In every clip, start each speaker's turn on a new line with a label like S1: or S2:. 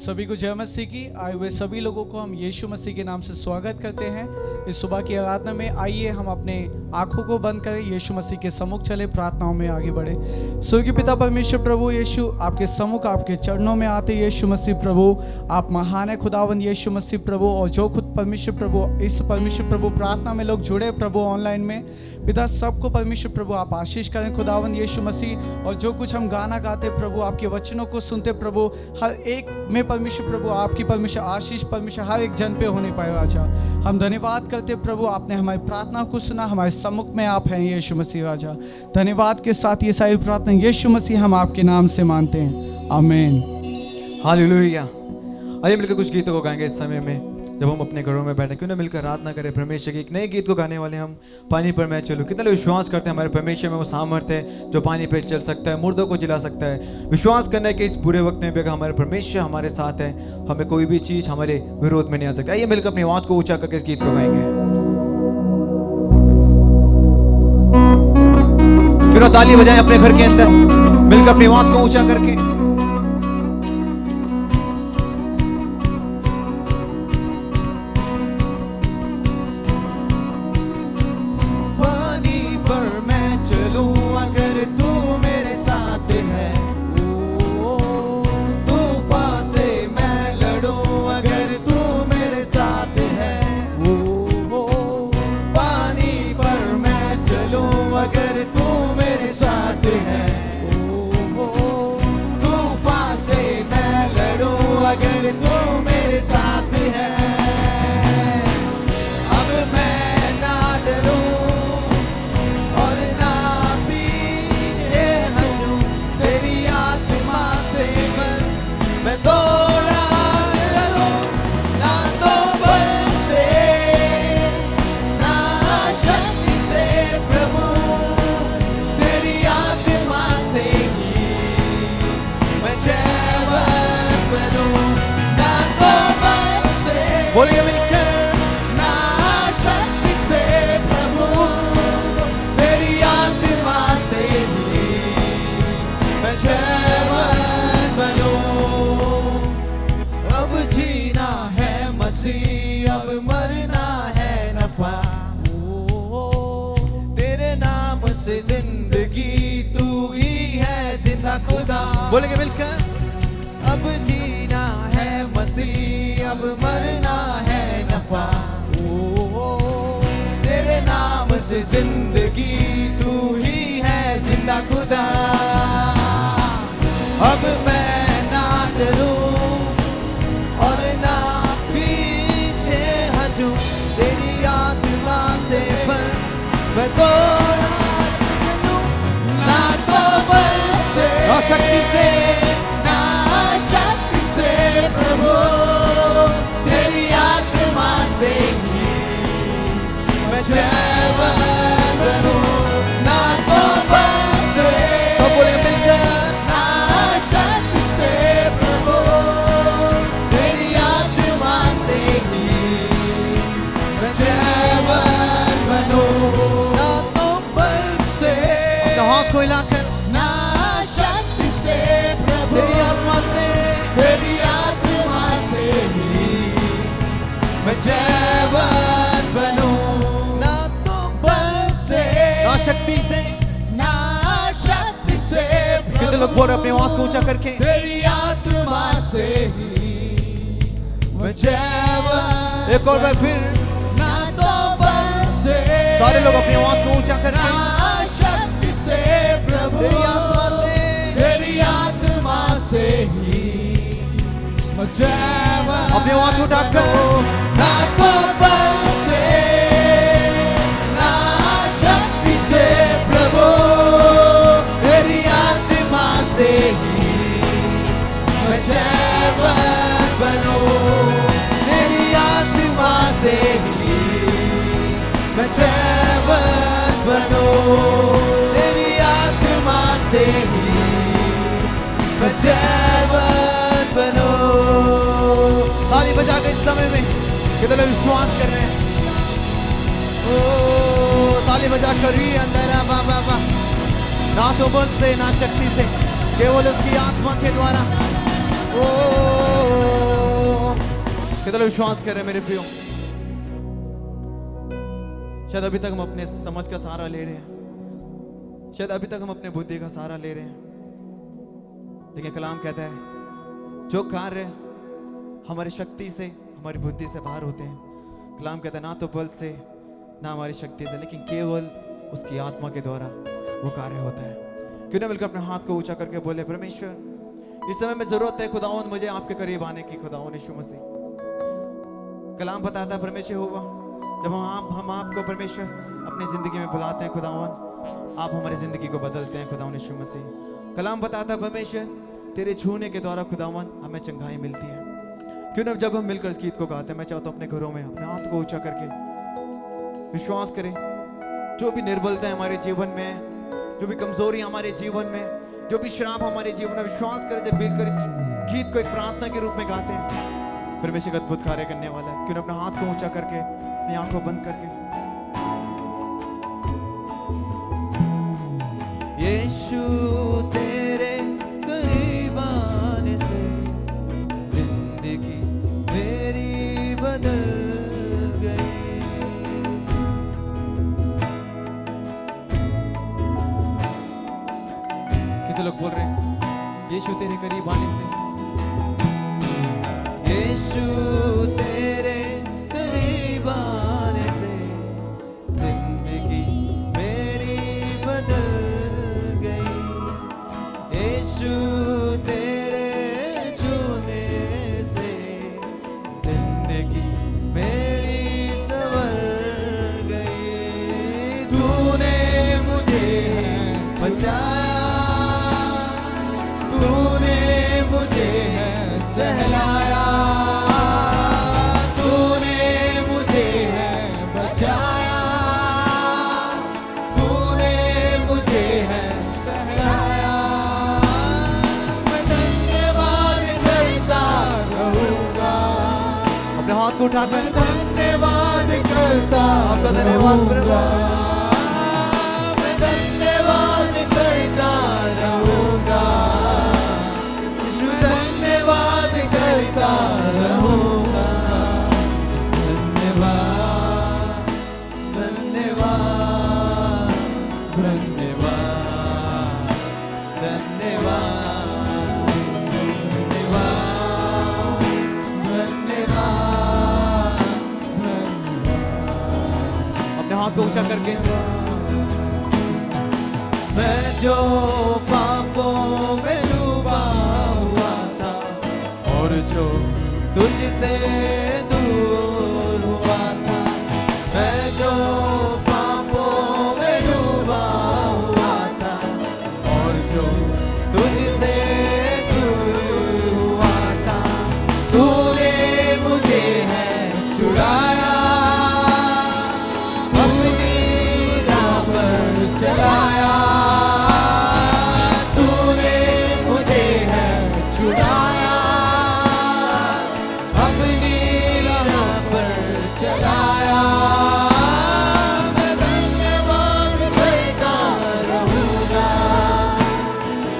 S1: सभी को जय मसीह की। आए हुए सभी लोगों को हम यीशु मसीह के नाम से स्वागत करते हैं। इस सुबह की आराधना में आइए हम अपने आंखों को बंद करें, यीशु मसीह के सम्मुख चले, प्रार्थनाओं में आगे बढ़े। स्वर्गीय पिता परमेश्वर प्रभु यीशु, आपके सम्मुख आपके चरणों में आते यीशु मसीह प्रभु, आप महान है खुदावंद यीशु मसीह प्रभु। और जो खुद परमेश्वर प्रभु, इस परमेश्वर प्रभु प्रार्थना में लोग जुड़े प्रभु ऑनलाइन में, पिता सबको परमेश्वर प्रभु आप आशीष करें खुदावंद यीशु मसीह। और जो कुछ हम गाना गाते प्रभु, आपके वचनों को सुनते प्रभु, हर एक में परमेश्वर प्रभु आपकी परमेश्वर आशीष परमेश्वर हर एक जन पे होने पाए। राजा हम धन्यवाद करते प्रभु, आपने हमारी प्रार्थना को सुना, हमारे सम्मुख में आप हैं यीशु मसीह। राजा धन्यवाद के साथ ये सारी प्रार्थना यीशु मसीह हम आपके नाम से मानते हैं, आमीन।
S2: हालेलुया। आइए मिलकर कुछ गीतों को गाएंगे इस समय में, जब हम अपने घरों में बैठे। क्यों ना मिलकर प्रार्थना करें परमेश्वर की। एक नए गीत को गाने वाले हम, पानी पर मैं चलूं। कितने लोग विश्वास करते हैं हमारे परमेश्वर में वो सामर्थ्य है जो पानी पर चल सकता है, मुर्दों को जिला सकता है। विश्वास करने के इस बुरे वक्त में भी अगर हमारे परमेश्वर हमारे साथ है, हमें कोई भी चीज हमारे विरोध में नहीं आ सकती। आइए मिलकर अपनी आवाज को ऊंचा करके इस गीत को गाएंगे। क्यों ना ताली बजाएं अपने घर के अंदर, मिलकर अपनी आवाज को ऊंचा करके। बोलिए मिलकर,
S3: ना शक्ति से प्रभु तेरी आत्मा से ही मैं जयवंत बनूं। अब जीना है मसीह, अब मरना है नफा। तेरे नाम से जिंदगी, तू ही है जिंदा खुदा।
S2: बोलेंगे मिलकर,
S3: अब जीना है मसीह, अब मरना है नफा। तेरे नाम से जिंदगी, तू ही है जिंदा खुदा। अब मैं ना डरूं और ना पीछे हटूं, तेरी आत्मा से पर मैं दौड़ा चलूं। ना तो बल से,
S2: ना शक्ति से,
S3: प्रभु तेरी आत्मा से ही मैं जयवंत बनूं। ना तो बल से,
S2: सब बोले मिलकर,
S3: ना शक्ति से प्रभु तेरी आत्मा से ही मैं जयवंत बनूं। ना तो बल से,
S2: अपना हाथ को हिलाकर,
S3: ना शक्ति से प्रभु
S2: तेरी आत्मा से,
S3: तेरी आत्मा से ही मैं जयवंत बनूं। ना तो बल से,
S2: ना शक्ति से।
S3: ना शक्ति से
S2: कितने लोग बोल रहे अपनी आवाज को ऊंचा करके,
S3: तेरी आत्मा से ही मैं जयवंत।
S2: एक और बार फिर,
S3: ना तो बल से,
S2: सारे लोग अपनी आवाज को ऊंचा करके,
S3: ना शक्ति से प्रभु
S2: तेरी आत्मा से,
S3: तेरी आत्मा से ही
S2: अपनी आवाज उठाकर,
S3: ना तो बल से, ना शक्ति से प्रभु तेरी आत्मा से ही मैं जयवंत बनूं। तेरी आत्मा से ही मैं जयवंत बनूं। तेरी आत्मा से ही मैं जयवंत बनूं।
S2: ताली बजा के इस समय में कितने लोग विश्वास कर रहे हैं। ओ ताली बजा कर ही अंदर बाबा, ना तो बल से ना शक्ति से, केवल उसकी आत्मा के द्वारा। ओ कितना लोग विश्वास कर रहे हैं मेरे प्रियो? शायद अभी तक हम अपने समझ का सहारा ले रहे हैं, शायद अभी तक हम अपने बुद्धि का सहारा ले रहे हैं, लेकिन कलाम कहता है जो कार्य हमारी शक्ति से, हमारी बुद्धि से बाहर होते हैं, कलाम कहता है ना तो बल से ना हमारी शक्ति से, लेकिन केवल उसकी आत्मा के द्वारा वो कार्य होता है। क्यों ना मिलकर अपने हाथ को ऊंचा करके बोले, परमेश्वर इस समय में जरूरत है खुदावन मुझे आपके करीब आने की, खुदावन यीशु मसीह। कलाम बताता है परमेश्वर होगा जब हम आपको परमेश्वर अपनी जिंदगी में बुलाते हैं, खुदावन आप हमारी जिंदगी को बदलते हैं, खुदावन यीशु मसीह। कलाम बताता है परमेश्वर तेरे छूने के द्वारा खुदावन हमें चंगाई मिलती है। क्यों ना जब हम मिलकर इस गीत को गाते हैं, मैं चाहता हूँ अपने घरों में अपने हाथ को ऊंचा करके विश्वास करें, जो भी निर्बलता है हमारे जीवन में, जो भी कमजोरी हमारे जीवन में, जो भी श्राप हमारे जीवन में, विश्वास करें जब मिलकर इस गीत को एक प्रार्थना के रूप में गाते हैं, परमेश्वर अद्भुत कार्य करने वाला है। क्यों ना अपना हाथ को ऊंचा करके अपनी आंखों बंद करके
S3: यीशु तेरे करीब आने से जिंदगी मेरी बदल गई।
S2: कितने लोग बोल रहे हैं यीशु तेरे करीब आने से,
S3: यीशु तेरे करीब आने से जिंदगी मेरी बदल गई। यीशु तेरे छूने से जिंदगी मेरी संवर गई। तूने मुझे बचाया, तूने मुझे सहलाया, तूने मुझे बचाया, तूने मुझे सहलाया। मैं धन्यवाद करता रहूंगा।
S2: अपने हाथ को उठाकर
S3: धन्यवाद करता,
S2: आपका धन्यवाद प्रभु।
S3: मैं धन्यवाद करता रहूंगा, धन्यवाद करता रहूंगा। धन्यवाद धन्यवाद धन्यवाद धन्यवाद धन्यवाद धन्यवाद।
S2: अपने हाथ को ऊंचा करके
S3: मैं जो पापों में डूबा हुआ था और जो तुझसे दूर हुआ था, मैं जो पापों में डूबा हुआ था और जो तुझसे दूर हुआ था, तूने मुझे है छुड़ाया, अपनी राह पर चलाया। तूने मुझे है छुड़ाया, अपनी राह पर चलाया। मैं धन्यवाद करता रहूंगा,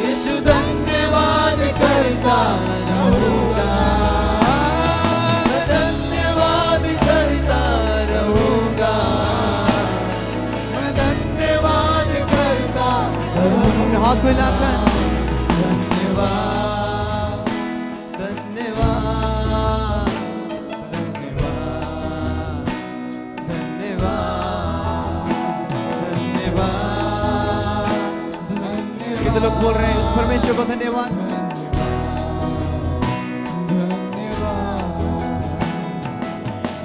S3: यीशु धन्यवाद करता रहूंगा। मैं धन्यवाद करता रहूंगा, मैं धन्यवाद करता रहूंगा।
S2: अपने हाथ को हिलाकर
S3: धन्यवाद धन्यवाद धन्यवाद धन्यवाद धन्यवाद।
S2: कितने लोग बोल रहे हैं उस परमेश्वर को धन्यवाद।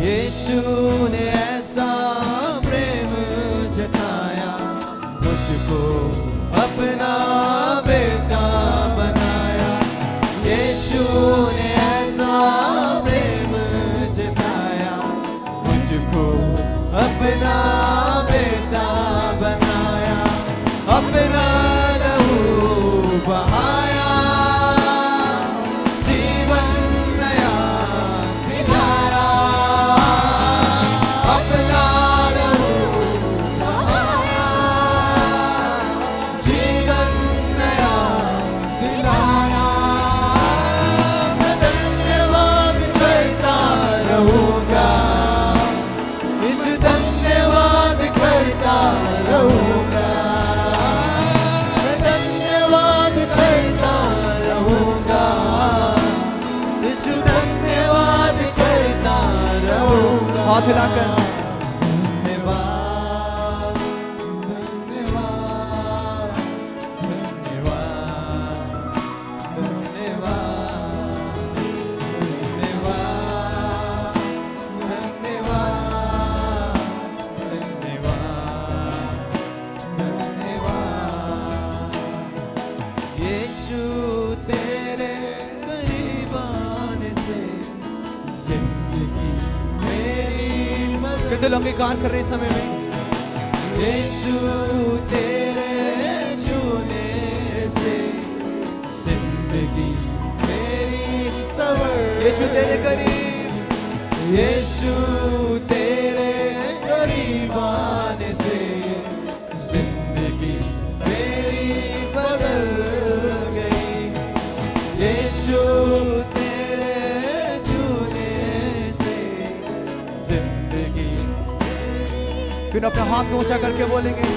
S3: यीशु ने ऐसा प्रेम जताया, मुझको अपना बेटा बनाया। यीशु ने ऐसा प्रेम जताया, मुझको अपना बेटा बनाया। अपना लहू बहाया, जीवन नया दिलाया।
S2: हाथ हिलाकर
S3: धन्यवाद धन्यवाद धन्यवाद धन्यवाद धन्यवाद धन्यवाद धन्यवाद यीशु तेरे करीब आने से जिंदगी मेरी
S2: कितने लोग अंगीकार कर रहे हैं इस समय में
S3: यीशु तेरे छूने से जिंदगी मेरी सवर
S2: यीशु तेरे करीब
S3: यीशु तेरे करीब आने से जिंदगी मेरी बदल गई यीशु तेरे छूने से जिंदगी
S2: फिर अपने हाथ को ऊंचा करके बोलेंगे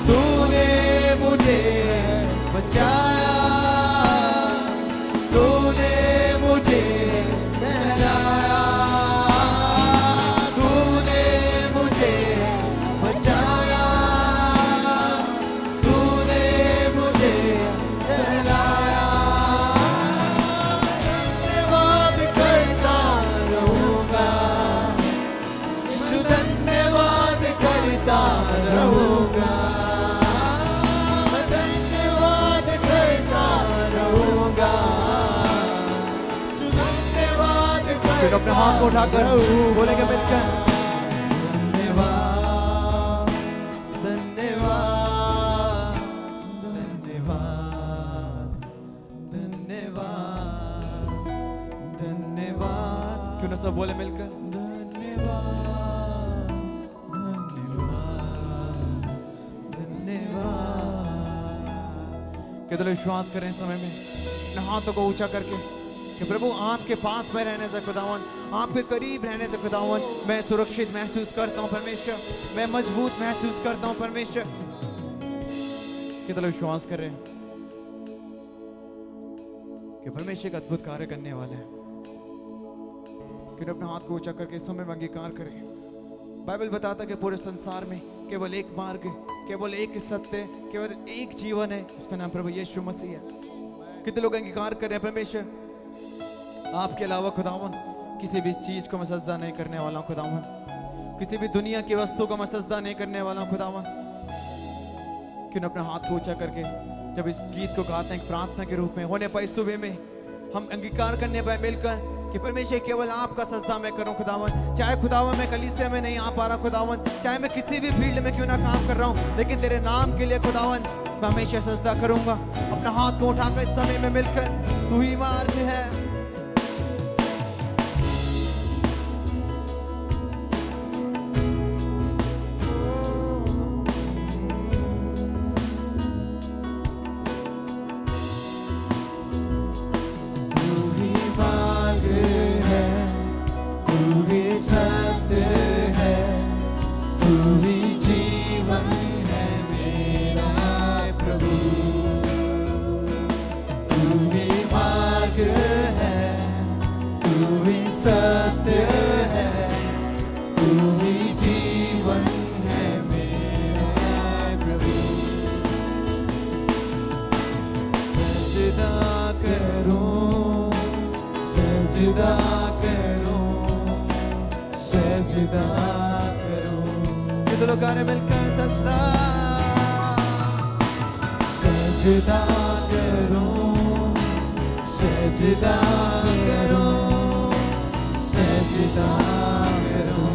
S3: तूने मुझे बचाया तूने मुझे सहलाया तूने मुझे बचाया तूने मुझे सहलाया धन्यवाद करता रहूंगा यीशु धन्यवाद करता रहूंगा मैं धन्यवाद करता रहूंगा यीशु धन्यवाद
S2: फिर अपने हाथ को उठाकर बोलेंगे मिलकर
S3: धन्यवाद धन्यवाद धन्यवाद धन्यवाद धन्यवाद
S2: क्यों ना सब बोले मिलकर
S3: धन्यवाद धन्यवाद धन्यवाद
S2: कितने लोग विश्वास करें इस समय में अपने हाथों को ऊंचा करके कि प्रभु आपके पास में रहने से खुदावन आपके करीब रहने से खुदावन मैं सुरक्षित महसूस करता हूँ परमेश्वर मैं मजबूत महसूस करता हूँ परमेश्वर कितने लोग विश्वास कर रहे हैं कि परमेश्वर का अद्भुत कार्य करने वाला है कि अपने हाथ को ऊंचा करके इस समय में अंगीकार करें बाइबल बताता है कि पूरे संसार में केवल एक मार्ग केवल एक सत्य केवल एक जीवन है उसका नाम प्रभु यीशु मसीह है कितने लोग अंगीकार कर रहे हैं परमेश्वर आपके अलावा खुदावन किसी भी चीज को मैं सजदा नहीं करने वाला हूं खुदावन किसी भी दुनिया की वस्तु को मैं सजदा नहीं करने वाला हूं खुदावन क्यों न अपने हाथ को ऊंचा करके जब इस गीत को गाते हैं प्रार्थना के रूप में होने पाए सुबह में हम अंगीकार करने पाए मिलकर कि परमेश्वर केवल आपका सजदा मैं करूं खुदावन चाहे खुदावन मैं कलीसिया में नहीं आ पा रहा खुदावन चाहे मैं किसी भी फील्ड में क्यों ना काम कर रहा हूं लेकिन तेरे नाम के लिए खुदावन मैं हमेशा सजदा करूंगा अपना हाथ को उठाकर इस समय में मिलकर तू ही मार्ग है
S3: सत्य है तू ही जीवन है मेरा प्रभु सजदा करूं सजदा करूं सजदा करूं
S2: कितने लोग गाने मिलकर सजदा
S3: सजदा करूं सजदा करूं सजदा करूं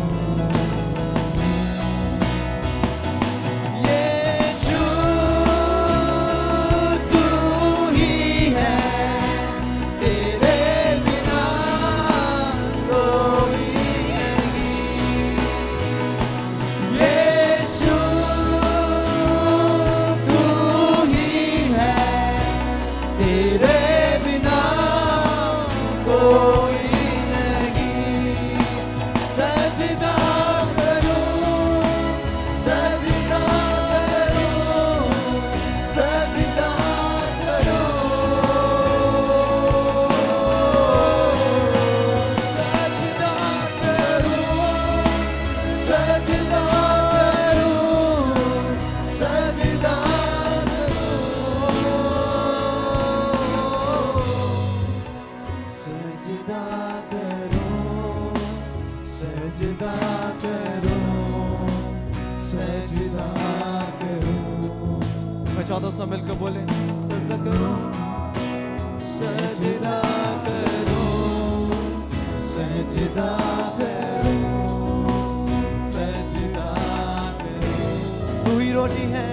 S3: यीशु तू ही है तेरे बिना कोई नहीं यीशु तू ही है तेरे बिना कोई नहीं
S2: चाहता हूँ सब मिलकर बोले सजदा करो
S3: सजदा करो सजदा करो सजदा करो
S2: तू ही रोटी है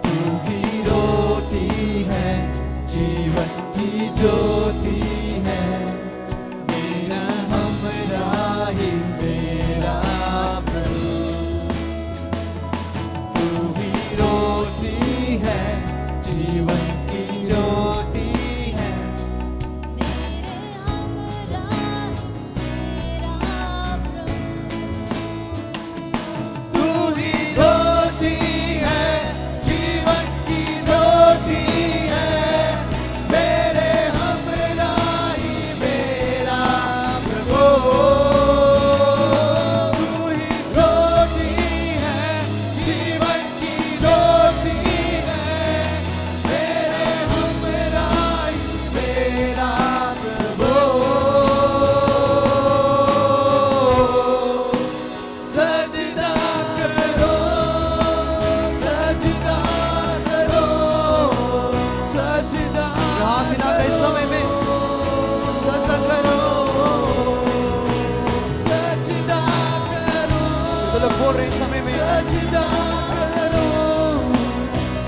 S3: तू ही रोटी है जीवन की ज्योति है मेरा हमराही मेरा प्रभु तू ही रोटी है जीवन की ज्योति है
S4: मेरे हमरा मेरा प्रभु
S3: तू ही ज्योति है जीवन की ज्योति है मेरे हमराही मेरा प्रभु तू ही ज्योति है जीवन की ज्योति है मेरे हमराही मेरा प्रभु सजदा करो सजदा करो सजदा
S2: हाथ हिला कर इस समय में सजदा करो
S3: सजदा करो
S2: तो लोग बोल रहे हैं इस समय में
S3: सजदा करो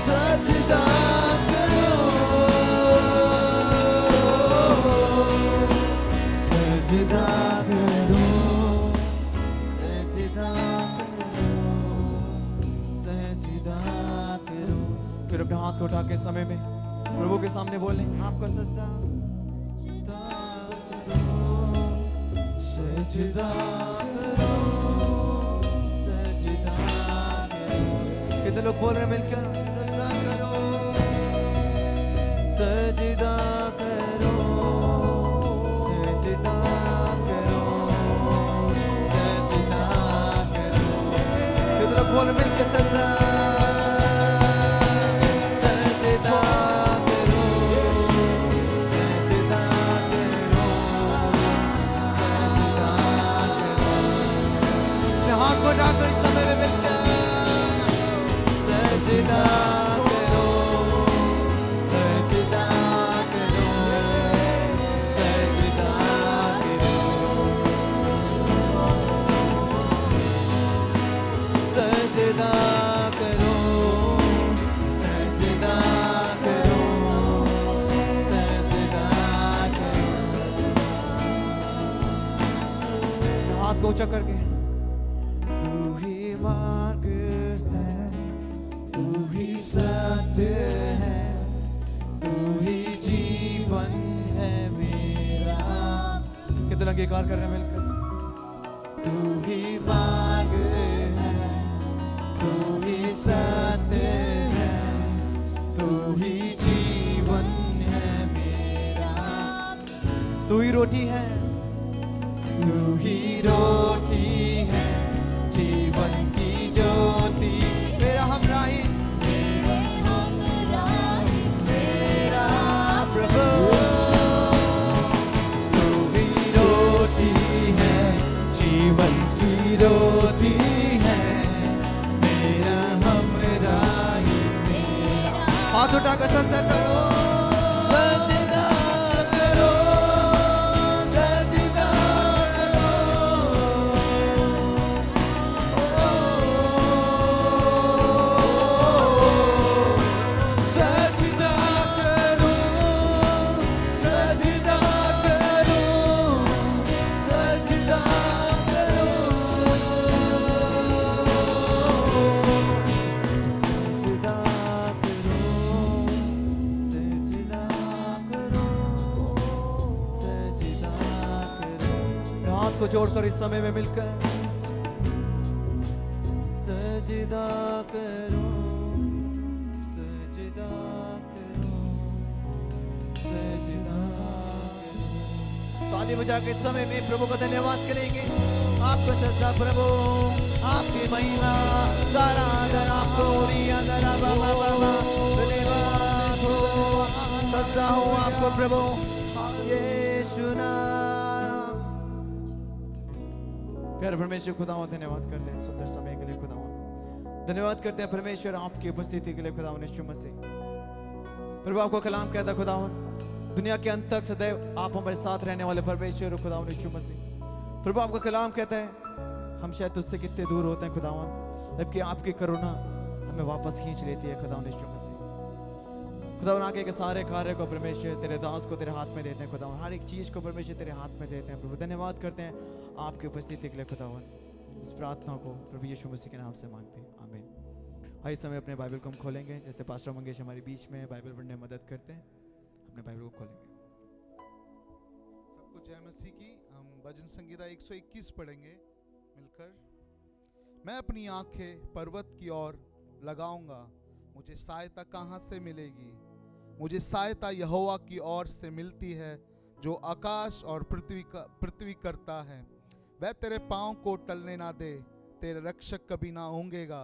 S3: सजदा करो सजदा करो सजदा करो सजदा करो
S2: फिर अपने हाथ को उठा के इस समय में प्रभु के सामने बोले आपका सजदा
S3: सजदा करो सजदा करो
S2: कितने लोग बोल रहे हैं मिलकर
S3: सजदा करो सजदा करो सजदा करो सजदा करो
S2: कितने लोग बोल रहे हैं मिलकर सजदा
S3: सजदा करो सजदा करो सजदा करो
S2: अपने हाथ को उठा कर इस समय में मिलकर
S3: सजदा करो सजदा करो सजदा करो सजदा करो सजदा करो सजदा करो
S2: हाथ को ऊंचा करके
S3: तू ही मार्ग है तू ही सत्य है तू ही जीवन है मेरा
S2: कितने लोग अंगीकार कर रहे हैं मिलकर
S3: तू ही मार्ग है तू ही सत्य है तू ही जीवन है मेरा
S2: तू ही रोटी है
S3: तू ही रोटी है जीवन की ज्योति
S2: मेरा हमराही
S4: हमरा
S3: मेरा प्रभु तू ही रोटी है जीवन की रोटी है मेरा हमराही
S2: हाथ उठा कर सजदा करो
S3: सजदा करो सजदा करो सजदा करो सजदा करो सजदा करो सजदा करो सजदा करो
S2: हाथ को जोड़कर इस समय में मिलकर
S3: सजदा करो सजदा करो सजदा
S2: ताली बजा के इस समय में प्रभु का धन्यवाद करेंगे आपको सजदा प्रभु आपकी महिमा सारा आदर आपको धन्यवाद हो सजदा हो आपको प्रभु यीशु नाम प्यारे परमेश्वर खुदावंद धन्यवाद करते हैं सुंदर समय के लिए खुदावंद धन्यवाद करते हैं परमेश्वर आपकी उपस्थिति के लिए खुदावन यीशु मसीह। प्रभु आपका कलाम कहता है खुदावन दुनिया के अंत तक सदैव आप हमारे साथ रहने वाले परमेश्वर खुदावन यीशु मसीह। प्रभु आपका कलाम कहता है हम शायद तुझसे कितने दूर होते हैं खुदावन, जबकि आपकी करुणा हमें वापस खींच लेती है खुदावन यीशु मसीह। खुदावन आगे के सारे कार्य को परमेश्वर तेरे दास को तेरे हाथ में देते हैं खुदावन, हर एक चीज़ को परमेश्वर तेरे हाथ में देते हैं प्रभु। धन्यवाद करते हैं आपकी उपस्थिति के लिए खुदावन। इस प्रार्थना को प्रभु यीशु मसीह के नाम से मांगते हैं, आमीन। आइए समय अपने बाइबल को हम खोलेंगे, जैसे पास्टर मंगेश हमारे बीच में बाइबल पढ़ने में मदद करते हैं, अपने बाइबल को खोलेंगे।
S5: सबको जय मसीह की। हम भजन संगीता 121 पढ़ेंगे मिलकर। मैं अपनी आंखें पर्वत की ओर लगाऊंगा, मुझे सहायता कहाँ से मिलेगी? मुझे सहायता यहोवा की ओर से मिलती है, जो आकाश और पृथ्वी करता है। वह तेरे पाँव को टलने ना दे, तेरे रक्षक कभी ना ऊँगेगा।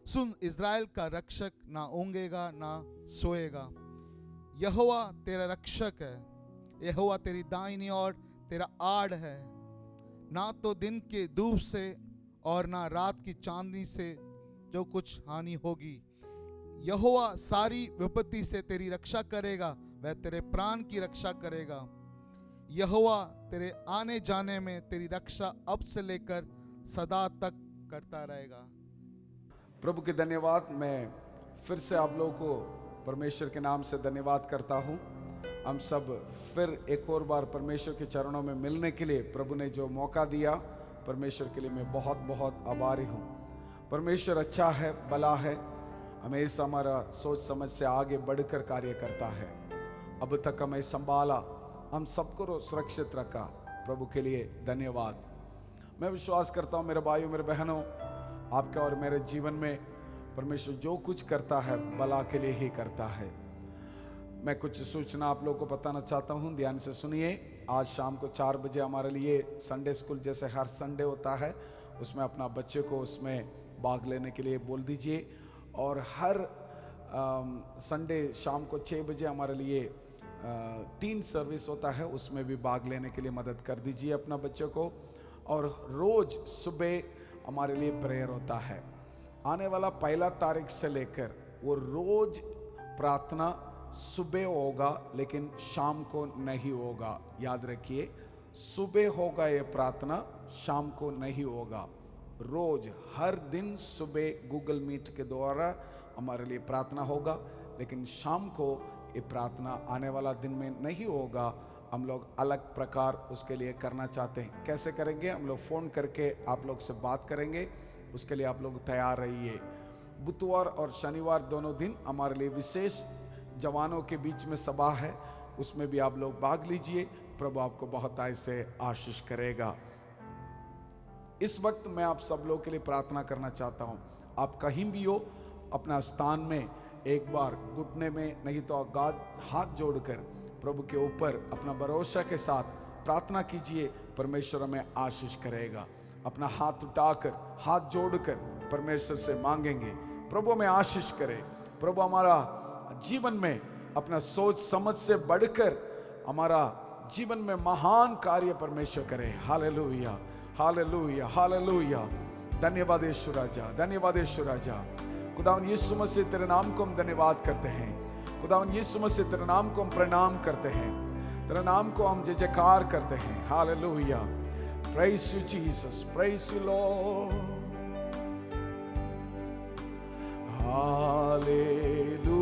S5: सुन, इज़राइल का रक्षक ना ऊँगेगा ना सोएगा। यहोवा तेरा रक्षक है, यहोवा तेरी दाहिनी ओर तेरा आड़ है। ना तो दिन के धूप से और ना रात की चांदनी से जो कुछ हानि होगी। यहोवा सारी विपत्ति से तेरी रक्षा करेगा, वह तेरे प्राण की रक्षा करेगा। यहोवा तेरे आने जाने में तेरी रक्षा अब से लेकर सदा तक करता रहेगा।
S6: प्रभु के धन्यवाद। मैं फिर से आप लोगों को परमेश्वर के नाम से धन्यवाद करता हूँ। हम सब फिर एक और बार परमेश्वर के चरणों में मिलने के लिए प्रभु ने जो मौका दिया, परमेश्वर के लिए मैं बहुत बहुत आभारी हूँ। परमेश्वर अच्छा है, भला है, हमेशा हमारा सोच समझ से आगे बढ़कर कार्य करता है। अब तक हमें संभाला, हम सबको सुरक्षित रखा, प्रभु के लिए धन्यवाद। मैं विश्वास करता हूँ मेरे भाइयों मेरे बहनों, आपका और मेरे जीवन में परमेश्वर जो कुछ करता है भला के लिए ही करता है। मैं कुछ सूचना आप लोगों को बताना चाहता हूँ, ध्यान से सुनिए। आज शाम को 4 बजे हमारे लिए संडे स्कूल जैसे हर संडे होता है, उसमें अपना बच्चे को उसमें भाग लेने के लिए बोल दीजिए। और हर संडे शाम को 6 बजे हमारे लिए 3 सर्विस होता है, उसमें भी भाग लेने के लिए मदद कर दीजिए अपना बच्चे को। और रोज़ सुबह हमारे लिए प्रेयर होता है। आने वाला 1 तारीख से लेकर वो रोज़ प्रार्थना सुबह होगा, लेकिन शाम को नहीं होगा। याद रखिए, सुबह होगा ये प्रार्थना, शाम को नहीं होगा। रोज हर दिन सुबह गूगल मीट के द्वारा हमारे लिए प्रार्थना होगा, लेकिन शाम को ये प्रार्थना आने वाला दिन में नहीं होगा। हम लोग अलग प्रकार उसके लिए करना चाहते हैं। कैसे करेंगे? हम लोग फ़ोन करके आप लोग से बात करेंगे, उसके लिए आप लोग तैयार रहिए। बुधवार और शनिवार दोनों दिन हमारे लिए विशेष जवानों के बीच में सभा है, उसमें भी आप लोग भाग लीजिए। प्रभु आपको बहुत ऐसे आशीष करेगा। इस वक्त मैं आप सब लोगों के लिए प्रार्थना करना चाहता हूं। आप कहीं भी हो, अपना स्थान में एक बार घुटने में नहीं तो हाथ जोड़कर प्रभु के ऊपर अपना भरोसा के साथ प्रार्थना कीजिए। परमेश्वर हमें आशीष करेगा। अपना हाथ उठाकर, हाथ जोड़कर परमेश्वर से मांगेंगे, प्रभु हमें आशीष करे। प्रभु हमारा जीवन में अपना सोच समझ से बढ़कर हमारा जीवन में महान कार्य परमेश्वर करे। Hallelujah, hallelujah, hallelujah. धन्यवाद यीशु राजा, धन्यवाद यीशु राजा। खुदावन यीशु मसीह तेरे नाम को हम धन्यवाद करते हैं। खुदावन यीशु मसीह तेरे नाम को हम प्रणाम करते हैं, तेरे नाम को हम जय जयकार करते हैं। Hallelujah, praise you Jesus, praise you Lord. Hallelujah,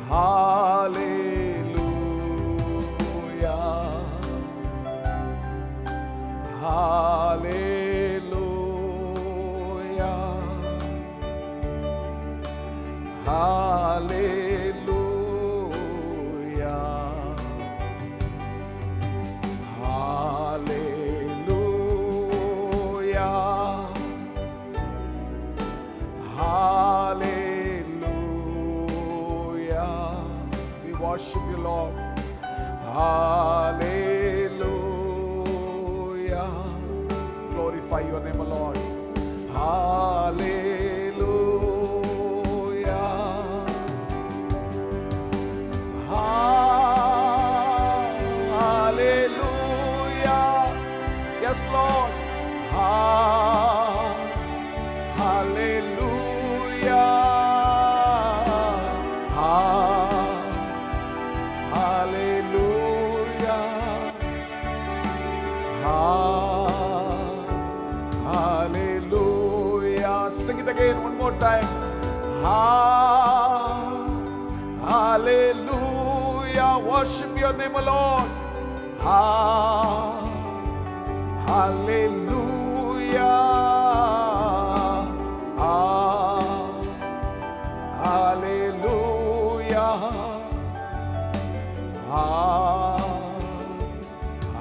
S6: hallelujah, hallelujah, hallelujah, hallelujah, hallelujah. We worship you, Lord. Hallelujah. Glorify your name, Lord. Hallelujah. Hallelujah. Yes, Lord. Hallelujah. Sing it again one more time. Hallelujah. Worship your name, O Lord. Hallelujah. Hallelujah.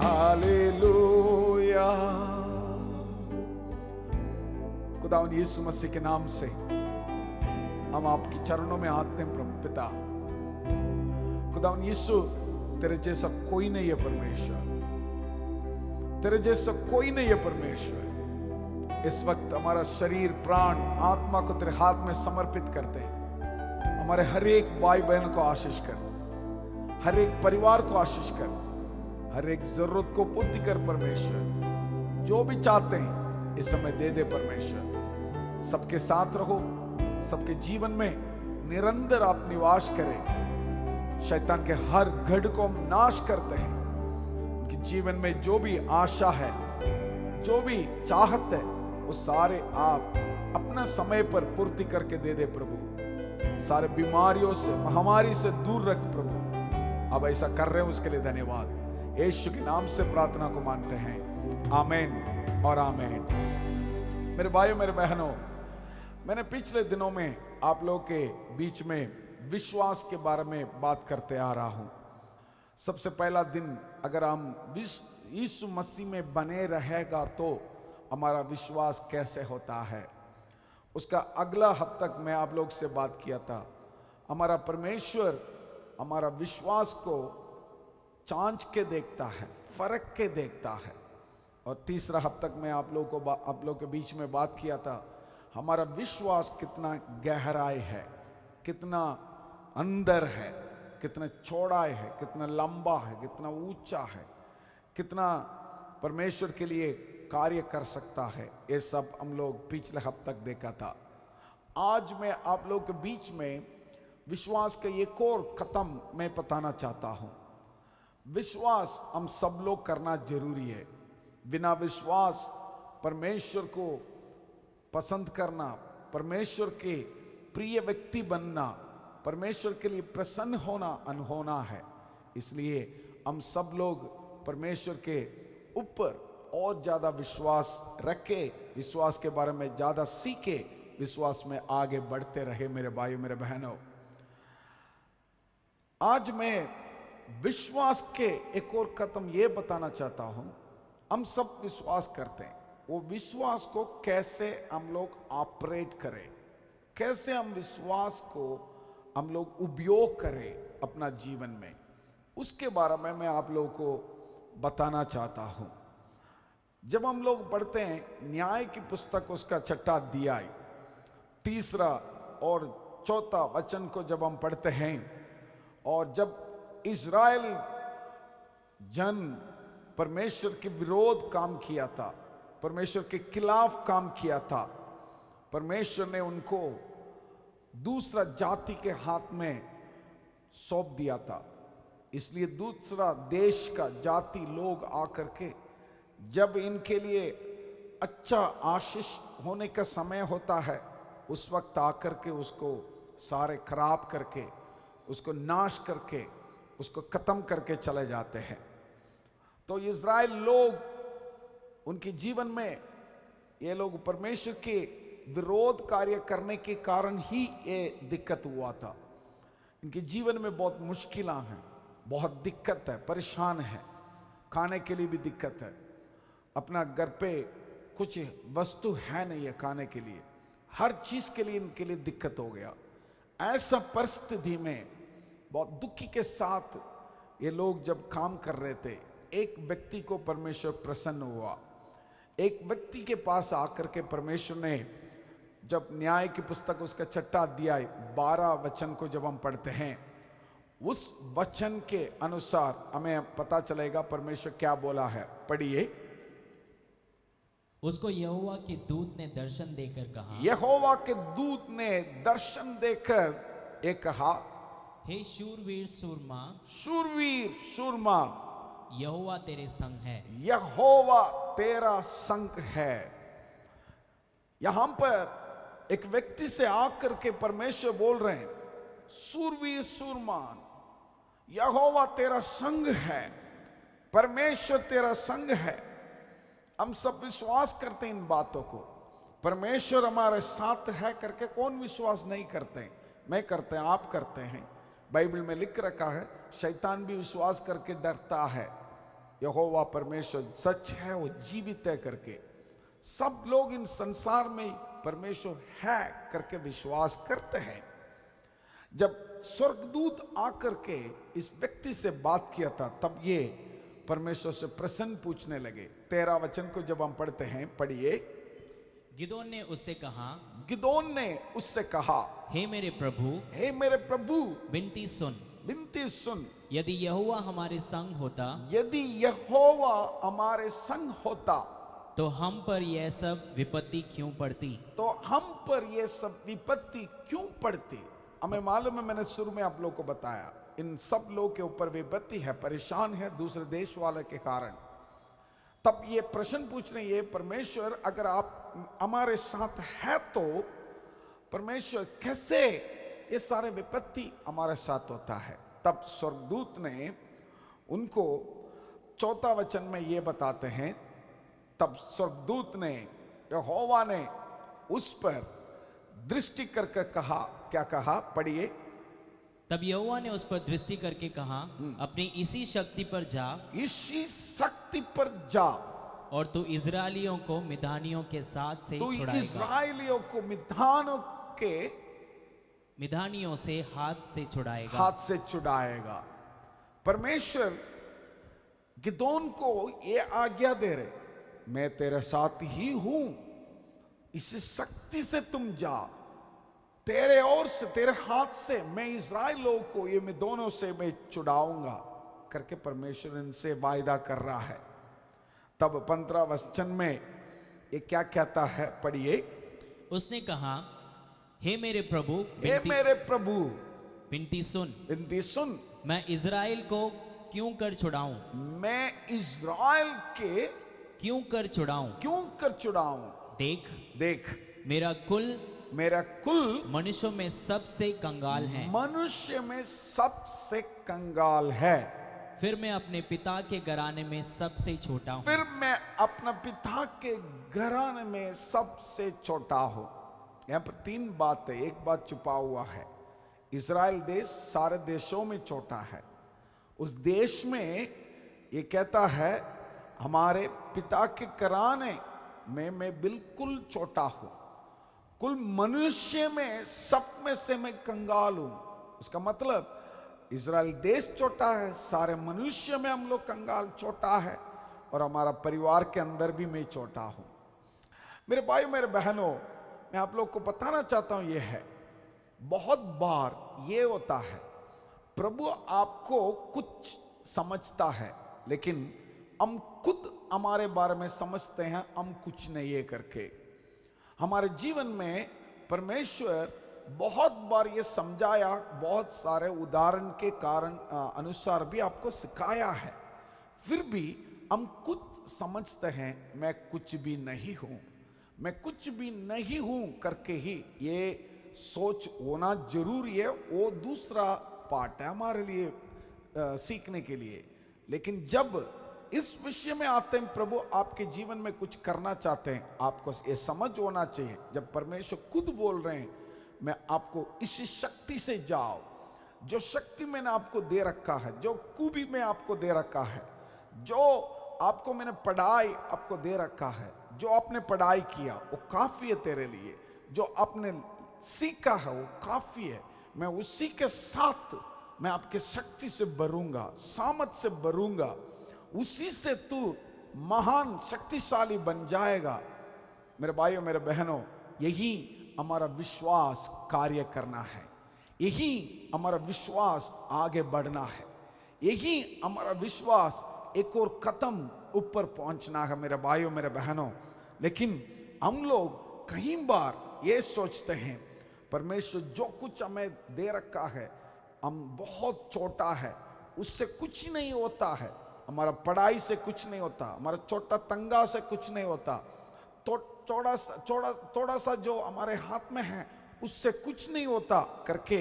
S6: Hallelujah. खुदावन यीशु मसीह के नाम से हम आपके चरणों में आते हैं प्रभु पिता। खुदावन यीशु, तेरे जैसा कोई नहीं है परमेश्वर, तेरे जैसा कोई नहीं है परमेश्वर। इस वक्त हमारा शरीर, प्राण, आत्मा को तेरे हाथ में समर्पित करते हैं। हमारे हर एक भाई बहन को आशीष कर, हर एक परिवार को आशीष कर, हर एक जरूरत को पूर्ति कर परमेश्वर। जो भी चाहते हैं इस समय दे दे परमेश्वर। सबके साथ रहो, सबके जीवन में निरंतर आप निवास करें। शैतान के हर गढ़ को हम नाश करते हैं। उनके जीवन में जो भी आशा है, जो भी चाहत है, वो सारे आप अपना समय पर पूर्ति करके दे दे प्रभु। सारे बीमारियों से, महामारी से दूर रख प्रभु। अब ऐसा कर रहे हैं, उसके लिए धन्यवाद। यीशु के नाम से प्रार्थना को मानते हैं, आमीन और आमीन। मेरे भाइयों, मेरे बहनों, मैंने पिछले दिनों में आप लोगों के बीच में विश्वास के बारे में बात करते आ रहा हूं। सबसे पहला दिन, अगर हम यीशु मसीह में बने रहेगा तो हमारा विश्वास कैसे होता है, उसका अगला हफ्ता तक मैं आप लोग से बात किया था। हमारा परमेश्वर हमारा विश्वास को जांच के देखता है, फर्क के देखता है। और तीसरा हफ्ता तक मैं आप लोग के बीच में बात किया था, हमारा विश्वास कितना गहराई है, कितना अंदर है, कितना चौड़ाई है, कितना लंबा है, कितना ऊंचा है, कितना परमेश्वर के लिए कार्य कर सकता है। ये सब हम लोग पिछले हफ्ते तक देखा था। आज मैं आप लोग के बीच में विश्वास का एक और खत्म मैं बताना चाहता हूं। विश्वास हम सब लोग करना जरूरी है। बिना विश्वास परमेश्वर को पसंद करना, परमेश्वर के प्रिय व्यक्ति बनना, परमेश्वर के लिए प्रसन्न होना अनहोना है। इसलिए हम सब लोग परमेश्वर के ऊपर और ज्यादा विश्वास रखे, विश्वास के बारे में ज्यादा सीखे, विश्वास में आगे बढ़ते रहे मेरे भाइयों, मेरे बहनों। आज मैं विश्वास के एक और कदम ये बताना चाहता हूं। हम सब विश्वास करते हैं, वो विश्वास को कैसे हम लोग ऑपरेट करें, कैसे हम विश्वास को हम लोग उपयोग करें अपना जीवन में, उसके बारे में मैं आप लोगों को बताना चाहता हूं। जब हम लोग पढ़ते हैं न्याय की पुस्तक, उसका 6वां अध्याय 3 और 4 वचन को जब हम पढ़ते हैं, और जब इज़राइल जन परमेश्वर के विरोध काम किया था, परमेश्वर के खिलाफ काम किया था, परमेश्वर ने उनको दूसरा जाति के हाथ में सौंप दिया था। इसलिए दूसरा देश का जाति लोग आकर के जब इनके लिए अच्छा आशीष होने का समय होता है, उस वक्त आकर के उसको सारे खराब करके, उसको नाश करके, उसको खत्म करके चले जाते हैं। तो इज़राइल लोग, उनके जीवन में ये लोग परमेश्वर के विरोध कार्य करने के कारण ही ये दिक्कत हुआ था। इनके जीवन में बहुत मुश्किलें हैं, बहुत दिक्कत है, परेशान है, खाने के लिए भी दिक्कत है, अपना घर पे कुछ वस्तु है नहीं है खाने के लिए, हर चीज के लिए इनके लिए दिक्कत हो गया। ऐसा परिस्थिति में बहुत दुखी के साथ ये लोग जब काम कर रहे थे, एक व्यक्ति को परमेश्वर प्रसन्न हुआ। एक व्यक्ति के पास आकर के परमेश्वर ने, जब न्याय की पुस्तक उसका 6वां अध्याय 12 वचन को जब हम पढ़ते हैं, उस वचन के अनुसार हमें पता चलेगा परमेश्वर क्या बोला है। पढ़िए।
S3: उसको यहोवा के दूत ने दर्शन देकर कहा,
S6: यहोवा के दूत ने दर्शन देकर ये कहा,
S3: हे शूरवीर सूरमा,
S6: शूरवीर सूरमा,
S3: यहोवा तेरे संग है।
S6: यहोवा तेरा संग है। यहां पर एक व्यक्ति से आकर के परमेश्वर बोल रहे हैं, सूरवीर सूरमान, यहोवा तेरा संग है, परमेश्वर तेरा संग है। हम सब विश्वास करते हैं इन बातों को। परमेश्वर हमारे साथ है करके कौन विश्वास नहीं करते? मैं करते हैं, आप करते हैं। बाइबल में लिख रखा है, शैतान भी विश्वास करके डरता है। यहोवा परमेश्वर सच है, वो जीवित है करके सब लोग इन संसार में परमेश्वर है करके विश्वास करते हैं। जब स्वर्गदूत आकर के इस व्यक्ति से बात किया था, तब ये परमेश्वर से प्रश्न पूछने लगे। 13 वचन को जब हम पढ़ते हैं, पढ़िए।
S3: गिदोन ने उससे कहा,
S6: गिदोन ने उससे कहा,
S3: हे मेरे प्रभु,
S6: हे मेरे प्रभु,
S3: विनती सुन,
S6: विनती सुन,
S3: यदि यहोवा हमारे संग होता
S6: यदि यहोवा हमारे संग होता
S3: तो हम पर यह सब विपत्ति क्यों पड़ती?
S6: तो हम पर ये सब विपत्ति क्यों पड़ती? हमें मालूम है, मैंने शुरू में आप लोगों को बताया, इन सब लोग के ऊपर विपत्ति है, परेशान है दूसरे देश वाले के कारण। तब ये प्रश्न पूछ रहे हैं, परमेश्वर अगर आप हमारे साथ है तो परमेश्वर कैसे ये सारे विपत्ति हमारे साथ होता है? तब स्वर्गदूत ने उनको 4 वचन में ये बताते हैं, तब स्वर्गदूत ने, यहोवा ने उस पर दृष्टि करके कहा, क्या कहा? पढ़िए।
S3: तब यहोवा ने उस पर दृष्टि करके कहा, अपनी इसी शक्ति पर जा,
S6: इसी शक्ति पर जा,
S3: और तू इजरायलियों को मिधानियों के साथ से
S6: तो
S3: छुड़ाएगा,
S6: इस्राएलियों को
S3: मिधानियों से हाथ से छुड़ाएगा।
S6: हाथ से छुड़ाएगा। परमेश्वर गिदोन को ये आज्ञा दे रहे, मैं तेरे साथ ही हूं, इस शक्ति से तुम जा, तेरे ओर से, तेरे हाथ से मैं इस्राएलियों को ये मैं दोनों से मैं छुड़ाऊंगा करके परमेश्वर इनसे वायदा कर रहा है। तब 15 वचन में ये क्या कहता है? पढ़िए।
S3: उसने कहा, हे मेरे प्रभु,
S6: हे मेरे प्रभु,
S3: विनती सुन,
S6: विनती सुन,
S3: मैं इजराइल को क्यों कर छुड़ाऊं?
S6: मैं इस्राएल के
S3: क्यों कर छुड़ाऊं?
S6: क्यों कर छुड़ाऊं?
S3: देख,
S6: देख,
S3: मेरा कुल मनुष्यों में सबसे कंगाल है,
S6: मनुष्य में सबसे कंगाल है।
S3: फिर मैं अपने पिता के घराने में सबसे छोटा हूं।
S6: फिर मैं अपना पिता के घराने में सबसे छोटा हूं। यहां पर 3 बात है, एक बात छुपा हुआ है। इस्राएल देश सारे देशों में छोटा है। उस देश में ये कहता है, हमारे पिता के घराने में मैं बिल्कुल छोटा हूं, कुल मनुष्य में सब में से मैं कंगाल हूं। उसका मतलब इज़राइल देश छोटा है, सारे मनुष्य में हम लोग कंगाल छोटा है, और हमारा परिवार के अंदर भी मैं छोटा हूं। मेरे भाई मेरे बहनों, मैं आप लोग को बताना चाहता हूं, यह है बहुत बार ये होता है, प्रभु आपको कुछ समझता है, लेकिन हम खुद हमारे बारे में समझते हैं हम कुछ नहीं है करके। हमारे जीवन में परमेश्वर बहुत बार ये समझाया, बहुत सारे उदाहरण के कारण अनुसार भी आपको सिखाया है, फिर भी हम कुछ समझते हैं मैं कुछ भी नहीं हूं, मैं कुछ भी नहीं हूं करके ही ये सोच होना जरूरी है। वो दूसरा पार्ट है हमारे लिए सीखने के लिए। लेकिन जब इस विषय में आते हैं, प्रभु आपके जीवन में कुछ करना चाहते हैं, आपको ये समझ होना चाहिए, जब परमेश्वर खुद बोल रहे हैं मैं आपको इसी शक्ति से जाओ, जो शक्ति मैंने आपको दे रखा है, जो खूबी में आपको दे रखा है, जो आपको मैंने पढ़ाई आपको दे रखा है, जो आपने पढ़ाई किया वो काफी है तेरे लिए, जो आपने सीखा है वो काफी है। मैं उसी के साथ मैं आपके शक्ति से भरूंगा, सामर्थ से भरूंगा, उसी से तू महान शक्तिशाली बन जाएगा। मेरे भाइयों मेरे बहनों, यही हमारा विश्वास कार्य करना है, यही हमारा विश्वास आगे बढ़ना है, यही हमारा विश्वास एक और कदम ऊपर पहुंचना है मेरे भाइयों मेरे बहनों। लेकिन हम लोग कई बार ये सोचते हैं परमेश्वर जो कुछ हमें दे रखा है हम बहुत छोटा है, उससे कुछ ही नहीं होता है, हमारा पढ़ाई से कुछ नहीं होता, हमारा छोटा तंगा से कुछ नहीं होता, तो थोड़ा सा जो हमारे हाथ में है उससे कुछ नहीं होता करके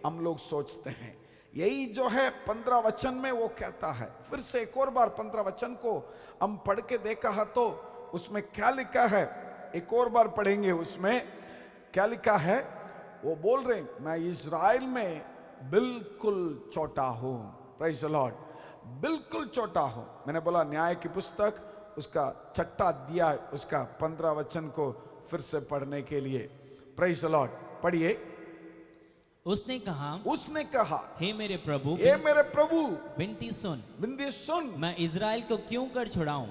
S6: हम लोग सोचते हैं। यही जो है 15 वचन में वो कहता है। फिर से एक और बार 15 वचन को हम पढ़ के देखा है तो उसमें क्या लिखा है, एक और बार पढ़ेंगे। उसमें क्या लिखा है, वो बोल रहे हैं मैं इज़राइल में बिल्कुल छोटा हूं। प्रेज़ द लॉर्ड, बिल्कुल छोटा हूं। मैंने बोला न्याय की पुस्तक उसका छठा अध्याय उसका 15 वचन को फिर से पढ़ने के लिए। प्रेज़ द लॉर्ड, पढ़िए।
S3: उसने कहा
S6: हे मेरे प्रभु,
S3: विनती सुन,
S6: बिंदी सुन,
S3: मैं इज़राइल को क्यों कर छुड़ाऊं?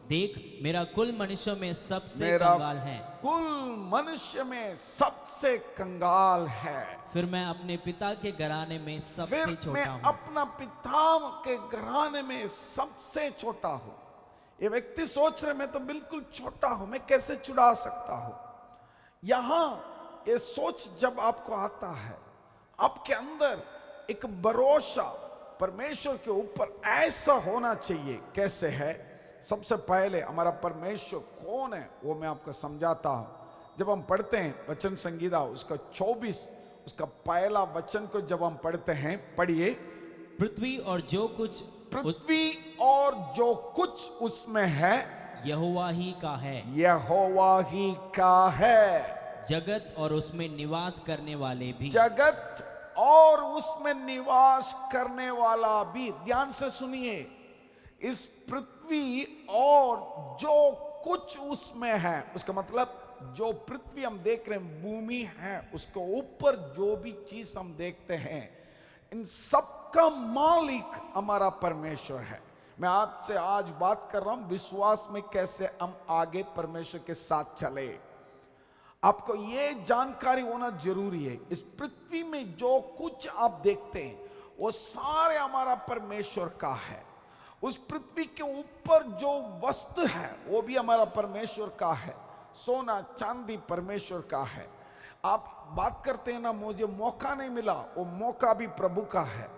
S3: देख मेरा कुल मनुष्यों में सबसे
S6: मेरा
S3: कंगाल है।
S6: कुल मनुष्य में सबसे कंगाल है।
S3: फिर मैं अपने पिता के घराने में सबसे
S6: फिर मैं
S3: छोटा हूँ।
S6: अपना पिता के घराने में सबसे छोटा हूं। ये व्यक्ति सोच रहे मैं तो बिल्कुल छोटा हूं, मैं कैसे छुड़ा सकता हूं। यहां ये सोच जब आपको आता है, आपके अंदर एक भरोसा परमेश्वर के ऊपर ऐसा होना चाहिए। कैसे है? सबसे पहले हमारा परमेश्वर कौन है वो मैं आपको समझाता हूं। जब हम पढ़ते हैं वचन संहिता उसका 24 उसका पहला वचन को जब हम पढ़ते हैं, पढ़िए।
S3: पृथ्वी और जो कुछ उसमें है
S6: यहोवा ही का है।
S3: जगत और उसमें निवास करने वाले भी।
S6: जगत और उसमें निवास करने वाला भी। ध्यान से सुनिए, इस पृथ्वी और जो कुछ उसमें है, उसका मतलब जो पृथ्वी हम देख रहे हैं, भूमि है, उसके ऊपर जो भी चीज हम देखते हैं, इन सब का मालिक हमारा परमेश्वर है। मैं आपसे आज बात कर रहा हूं विश्वास में कैसे हम आगे परमेश्वर के साथ चले। आपको ये जानकारी होना जरूरी है। इस पृथ्वी में जो कुछ आप देखते हैं वो सारे हमारा परमेश्वर का है। उस पृथ्वी के ऊपर जो वस्तु है वो भी हमारा परमेश्वर का है। सोना चांदी परमेश्वर का है। आप बात करते हैं ना, मुझे मौका नहीं मिला, वो मौका भी प्रभु का है।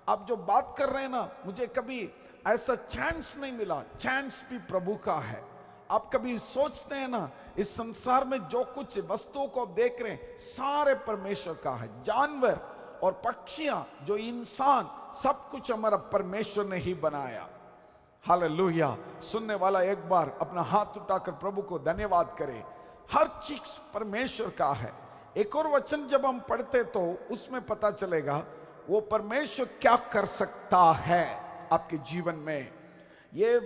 S6: आप जो बात कर रहे हैं ना, मुझे कभी ऐसा चांस नहीं मिला, चांस भी प्रभु का है। आप कभी सोचते हैं ना, इस संसार में जो कुछ वस्तुओं को देख रहे हैं सारे परमेश्वर का है। जानवर और पक्षियां, जो इंसान, सब कुछ हमारा परमेश्वर ने ही बनाया। हालेलुया। सुनने वाला एक बार अपना हाथ उठाकर प्रभु को धन्यवाद करे। हर चीज परमेश्वर का है। एक और वचन जब हम पढ़ते तो उसमें पता चलेगा वो परमेश्वर क्या कर सकता है आपके जीवन में। ये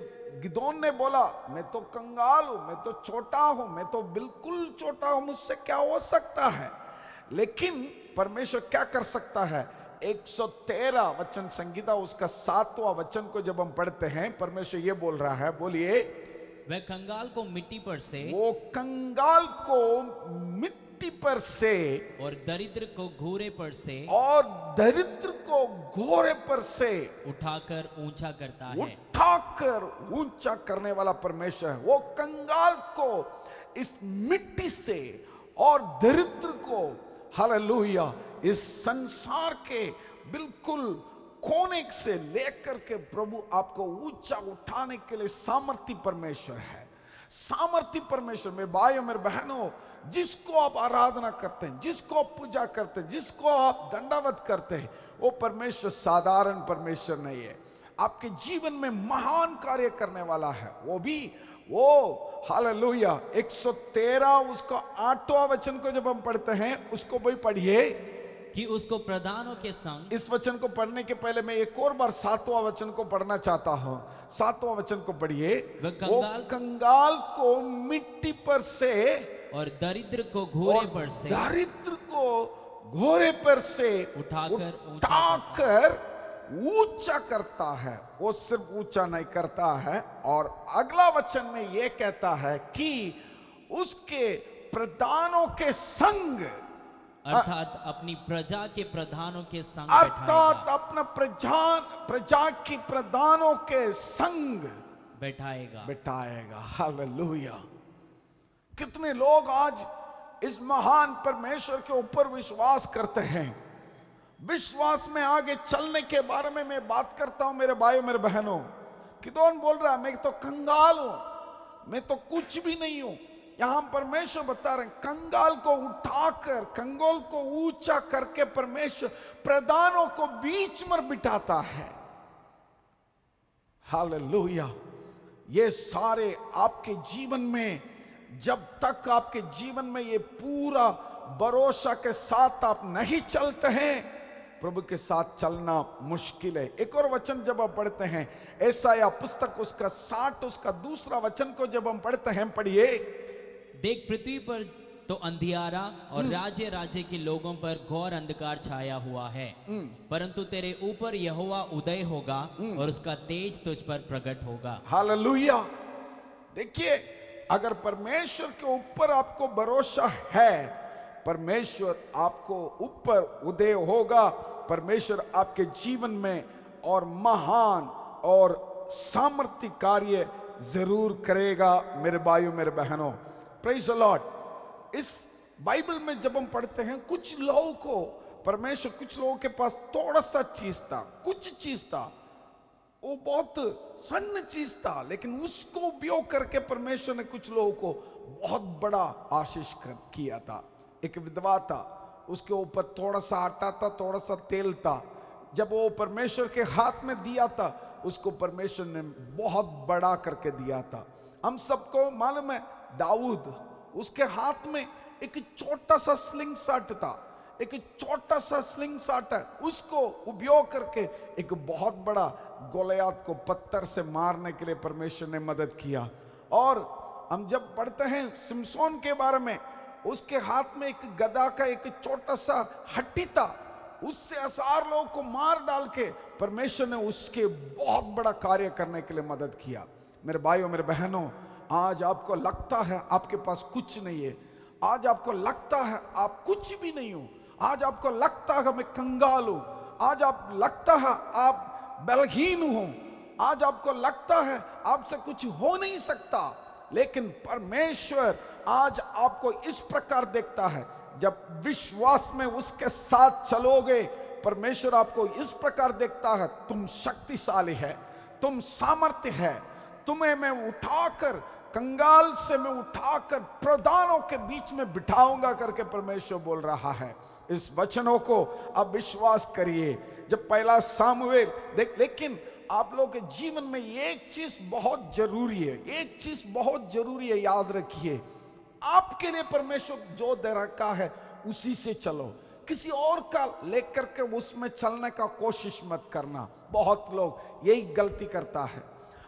S6: गिदोन ने बोला मैं तो कंगाल हूं, मैं तो छोटा हूं, मैं तो बिल्कुल छोटा हूं, मुझसे क्या हो सकता है। लेकिन परमेश्वर क्या कर सकता है। 113 वचन संगीता उसका 7वां वचन को जब हम पढ़ते हैं, परमेश्वर ये बोल रहा है, बोलिए।
S3: वह कंगाल को मिट्टी पर से,
S6: वो कंगाल को मिट्टी पर से
S3: और दरिद्र को घोरे पर से,
S6: और दरिद्र को घोरे पर से
S3: उठाकर ऊंचा करता है।
S6: उठाकर ऊंचा करने वाला परमेश्वर है। वो कंगाल को इस मिट्टी से और दरिद्र को, हालेलुया, इस संसार के बिल्कुल कोने से लेकर के प्रभु आपको ऊंचा उठाने के लिए सामर्थी परमेश्वर है। सामर्थी परमेश्वर। मेरे भाइयों मेरे बहनों, जिसको आप आराधना करते हैं, जिसको आप पूजा करते हैं, जिसको आप दंडावत करते हैं, वो परमेश्वर साधारण परमेश्वर नहीं है। आपके जीवन में महान कार्य करने वाला है। वो हालेलुया। 113 उसका 8वां वचन को जब हम पढ़ते हैं, उसको भी पढ़िए
S3: कि उसको प्रधानों के संग।
S6: इस वचन को पढ़ने के पहले मैं एक और बार 7वां वचन को पढ़ना चाहता हूं। 7वां वचन को पढ़िए। वो कंगाल को मिट्टी पर से
S3: और दरिद्र को घोरे पर से,
S6: दरिद्र को घोरे पर से उठाकर ऊंचा करता है। वो सिर्फ ऊंचा नहीं करता है, और अगला वचन में ये कहता है कि उसके प्रधानों के संग,
S3: अर्थात अपनी प्रजा के प्रधानों के संग,
S6: अर्थात अपना प्रजा की प्रधानों के संग बैठाएगा। हालेलुया। कितने लोग आज इस महान परमेश्वर के ऊपर विश्वास करते हैं। विश्वास में आगे चलने के बारे में मैं बात करता हूं मेरे भाइयों मेरे बहनों। गिदोन बोल रहा मैं तो कंगाल हूं, मैं तो कुछ भी नहीं हूं, यहां परमेश्वर बता रहे हैं, कंगाल को उठाकर, कंगाल को ऊंचा करके परमेश्वर प्रधानों को बीच में बिठाता है। हालेलुया। ये सारे आपके जीवन में, जब तक आपके जीवन में ये पूरा भरोसा के साथ आप नहीं चलते हैं, प्रभु के साथ चलना मुश्किल है। एक और वचन जब आप पढ़ते हैं, यशायाह पुस्तक उसका 60 उसका दूसरा वचन को जब हम पढ़ते हैं, पढ़िए।
S7: देख, पृथ्वी पर तो अंधियारा और राज्य राज्य के लोगों पर घोर अंधकार छाया हुआ है, परंतु तेरे ऊपर यहोवा उदय होगा और उसका तेज तुझ पर प्रकट होगा।
S6: हालेलुया। देखिए, अगर परमेश्वर के ऊपर आपको भरोसा है, परमेश्वर आपको ऊपर उदय होगा, परमेश्वर आपके जीवन में और महान और सामर्थ्य कार्य जरूर करेगा। मेरे भाइयों, मेरे बहनों, प्रेज द लॉर्ड। इस बाइबल में जब हम पढ़ते हैं, कुछ लोगों को परमेश्वर, कुछ लोगों के पास थोड़ा सा चीज था, कुछ चीज था, वो बहुत सन्न चीज था, लेकिन उसको उपयोग करके परमेश्वर ने कुछ लोगों को बहुत बड़ा आशीष किया था। एक विधवा था, उसके ऊपर थोड़ा सा आटा था, थोड़ा सा तेल था। जब वो परमेश्वर के हाथ में दिया था, उसको परमेश्वर ने बहुत बड़ा करके दिया था। हम सबको मालूम है, दाऊद, उसके हाथ में एक छोटा सा स्लिंग शॉट था, एक छोटा सा स्लिंग शॉट है, उसको उपयोग करके एक बहुत बड़ा गोलियत को पत्थर से मारने के लिए परमेश्वर ने मदद किया। और हम जब पढ़ते हैं सिमसोन के बारे में, उसके हाथ में एक गदा का एक छोटा सा हड्डी था, उससे 1000 लोगों को मार डाल के परमेश्वर ने उसके बहुत बड़ा कार्य करने के लिए मदद किया। मेरे भाइयों, मेरे बहनों, आज आपको लगता है आपके पास कुछ नहीं है, आज आपको लगता है आप कुछ भी नहीं हो, आज आपको लगता है मैं कंगाल हूं, आज आप लगता है आप बलहीन हो, आज आपको लगता है आपसे कुछ हो नहीं सकता, लेकिन परमेश्वर आज आपको इस प्रकार देखता है। जब विश्वास में उसके साथ चलोगे, परमेश्वर आपको इस प्रकार देखता है, तुम शक्तिशाली है, तुम सामर्थ्य है, तुम्हें मैं उठाकर, कंगाल से मैं उठाकर प्रधानों के बीच में बिठाऊंगा करके परमेश्वर बोल रहा है। इस वचनों को आप विश्वास करिए। जब पहला सामुएल देख, लेकिन आप लोगों के जीवन में एक चीज बहुत जरूरी है, एक चीज बहुत जरूरी है, याद रखिए, आपके लिए परमेश्वर जो दे रखा है उसी से चलो, किसी और का लेकर के उसमें चलने का कोशिश मत करना। बहुत लोग यही गलती करता है।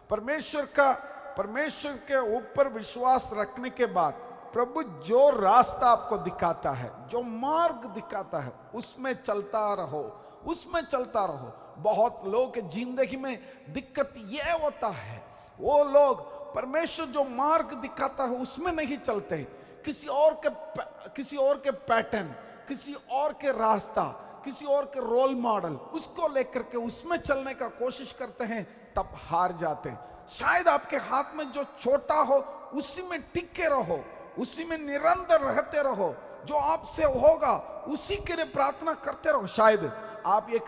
S6: परमेश्वर के ऊपर विश्वास रखने के बाद प्रभु जो रास्ता आपको दिखाता है, जो मार्ग दिखाता है, उसमें चलता रहो, उसमें चलता रहो। बहुत लोगों के जिंदगी में दिक्कत यह होता है, वो लोग परमेश्वर जो मार्ग दिखाता है उसमें नहीं चलते, किसी और के पैटर्न, किसी और के रास्ता, किसी और के रोल मॉडल, उसको लेकर के उसमें चलने का कोशिश करते हैं, तब हार जाते हैं। शायद आपके हाथ में जो छोटा हो उसी में टिके रहो, उसी में निरंतर रहते रहो, जो आपसे होगा उसी के लिए प्रार्थना करते रहो। शायद आप एक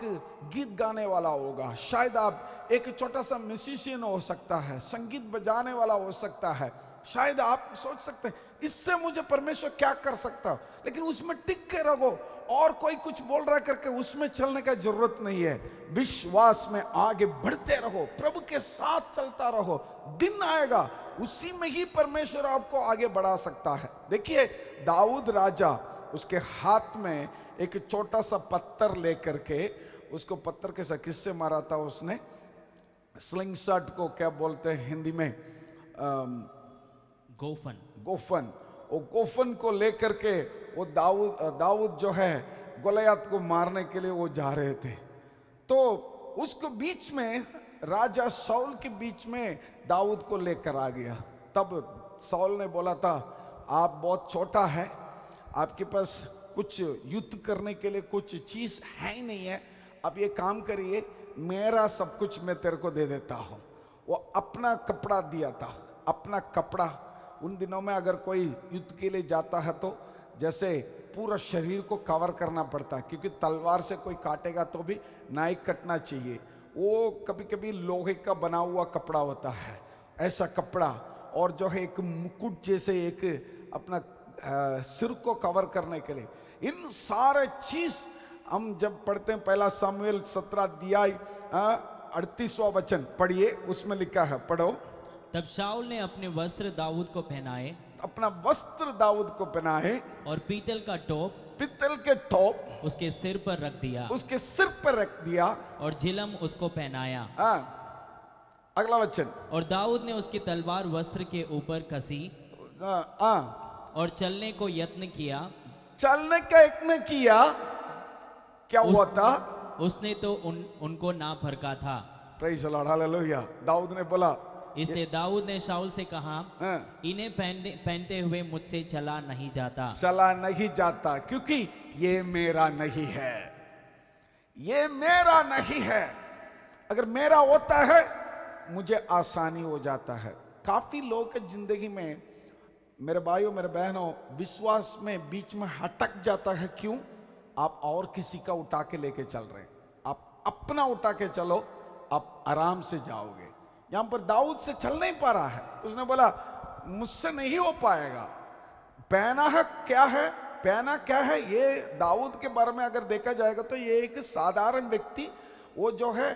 S6: गीत गाने वाला होगा, शायद आप एक छोटा सा म्यूजिशियन हो सकता है, संगीत बजाने वाला हो सकता है, शायद आप सोच सकते हैं इससे मुझे परमेश्वर क्या कर सकता, लेकिन उसमें टिक के रहो। और कोई कुछ बोल रहा करके उसमें चलने का जरूरत नहीं है। विश्वास में आगे बढ़ते रहो, प्रभु के साथ चलता रहो, दिन आएगा उसी में ही परमेश्वर आपको आगे बढ़ा सकता है। देखिए, दाऊद राजा, उसके हाथ में एक छोटा सा पत्थर लेकर के, उसको पत्थर के साथ किससे मारा था उसने? स्लिंग शॉट को क्या बोलते हैं हिंदी में? गोफन। वो गोफन को लेकर के वो दाऊद जो है गोलियत को मारने के लिए वो जा रहे थे। तो उसको बीच में, राजा शाऊल के बीच में दाऊद को लेकर आ गया। तब शाऊल ने बोला था, आप बहुत छोटा है, आपके पास कुछ युद्ध करने के लिए कुछ चीज है ही नहीं है, अब ये काम करिए, मेरा सब कुछ मैं तेरे को दे देता हूं। वो अपना कपड़ा दिया था, अपना कपड़ा। उन दिनों में अगर कोई युद्ध के लिए जाता है तो जैसे पूरा शरीर को कवर करना पड़ता है, क्योंकि तलवार से कोई काटेगा तो भी नाई कटना चाहिए। वो कभी कभी लोहे का बना हुआ कपड़ा होता है, ऐसा कपड़ा, और जो है एक मुकुट जैसे एक अपना सिर को कवर करने के लिए, इन सारे चीज हम जब पढ़ते हैं पहला सामुएल 17 अध्याय 38वां वचन पढ़िए, उसमें लिखा है, पढ़ो।
S7: तब शाऊल ने अपने वस्त्र दाऊद को पहनाए
S6: अपना वस्त्र दाऊद को पहनाए
S7: और पीतल का टोप
S6: पित्तल के टोप
S7: उसके सिर पर रख दिया
S6: उसके सिर पर रख दिया।
S7: और झिलम उसको पहनाया।
S6: अगला वचन,
S7: और दाऊद ने उसकी तलवार वस्त्र के ऊपर कसी और चलने को यत्न किया।
S6: चलने का यत्न किया, क्या हुआ था?
S7: उसने तो उनको ना फरका था।
S6: Praise the lord, hallelujah. दाऊद ने बोला,
S7: इसलिए दाऊद ने शाऊल से कहा,
S6: हाँ,
S7: इन्हें पहनते हुए मुझसे चला नहीं जाता।
S6: चला नहीं जाता, क्योंकि ये मेरा नहीं है, ये मेरा नहीं है। अगर मेरा होता है मुझे आसानी हो जाता है। काफी लोग की जिंदगी में मेरे भाइयों मेरे बहनों विश्वास में बीच में हटक जाता है। क्यों? आप और किसी का उठा के लेके चल रहे हैं, आप अपना उठा के चलो, आप आराम से जाओगे। यहां पर दाऊद से चल नहीं पा रहा है, उसने बोला मुझसे नहीं हो पाएगा। पहना है क्या है, पहना क्या है? ये दाऊद के बारे में अगर देखा जाएगा तो ये एक साधारण व्यक्ति, वो जो है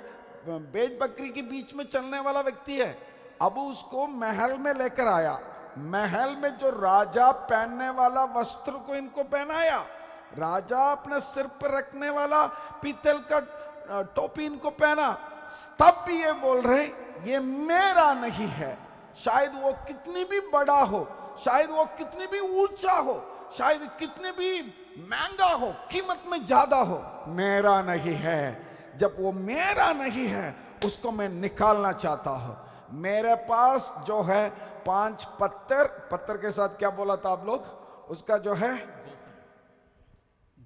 S6: भेड़ बकरी के बीच में चलने वाला व्यक्ति है। अब उसको महल में लेकर आया, महल में जो राजा पहनने वाला वस्त्र को इनको पहनाया, राजा अपने सिर पर रखने वाला पीतल का टोपी इनको पहना। तब भी ये बोल रहे ये मेरा नहीं है। शायद वो कितनी भी बड़ा हो, शायद वो कितनी भी ऊंचा हो, शायद कितने भी महंगा हो, कीमत में ज्यादा हो, मेरा नहीं है। जब वो मेरा नहीं है उसको मैं निकालना चाहता हूं। मेरे पास जो है 5 पत्थर के साथ क्या बोला था आप लोग, उसका जो है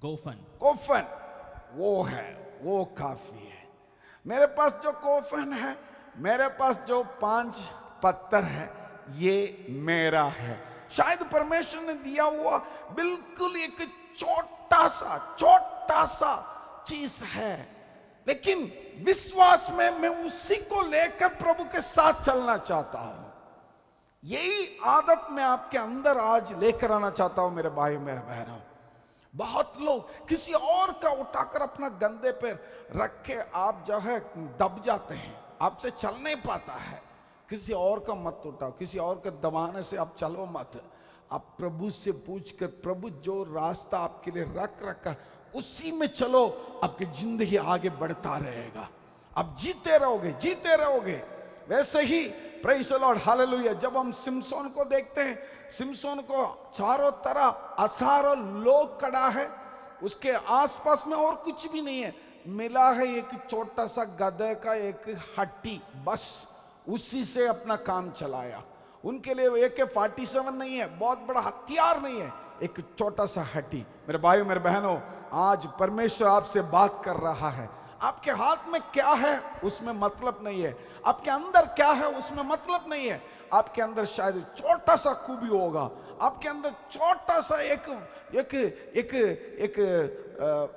S6: कोफन, वो है, वो काफी है। मेरे पास जो कोफन है, मेरे पास जो 5 पत्थर है, ये मेरा है। शायद परमेश्वर ने दिया हुआ बिल्कुल एक छोटा सा चीज है, लेकिन विश्वास में मैं उसी को लेकर प्रभु के साथ चलना चाहता हूं। यही आदत मैं आपके अंदर आज लेकर आना चाहता हूं मेरे भाई मेरे बहनों। बहुत लोग किसी और का उठाकर अपना गंदे पे रख के आप जो है दब जाते हैं, आपसे चल नहीं पाता है। किसी और का मत उठाओ, किसी और के दबाने से आप चलो मत। आप प्रभु से पूछकर, प्रभु जो रास्ता आपके लिए रख रखा उसी में चलो, आपकी जिंदगी आगे बढ़ता रहेगा, आप जीते रहोगे। वैसे ही प्रेज़ द लॉर्ड, हालेलुया। जब हम सिमसोन को देखते हैं, सिमसोन को चारों तरफ हजारों लोग खड़ा है, उसके आसपास में और कुछ भी नहीं है, मिला है एक छोटा सा गधे का एक हड्डी, बस उसी से अपना काम चलाया। उनके लिए AK-47 नहीं है, बहुत बड़ा हथियार नहीं है, एक छोटा सा हड्डी। मेरे भाइयों मेरे बहनों, आज परमेश्वर आपसे बात कर रहा है। आपके हाथ में क्या है उसमें मतलब नहीं है, आपके अंदर क्या है उसमें मतलब नहीं है। आपके अंदर शायद छोटा सा खूबी होगा, आपके अंदर छोटा सा एक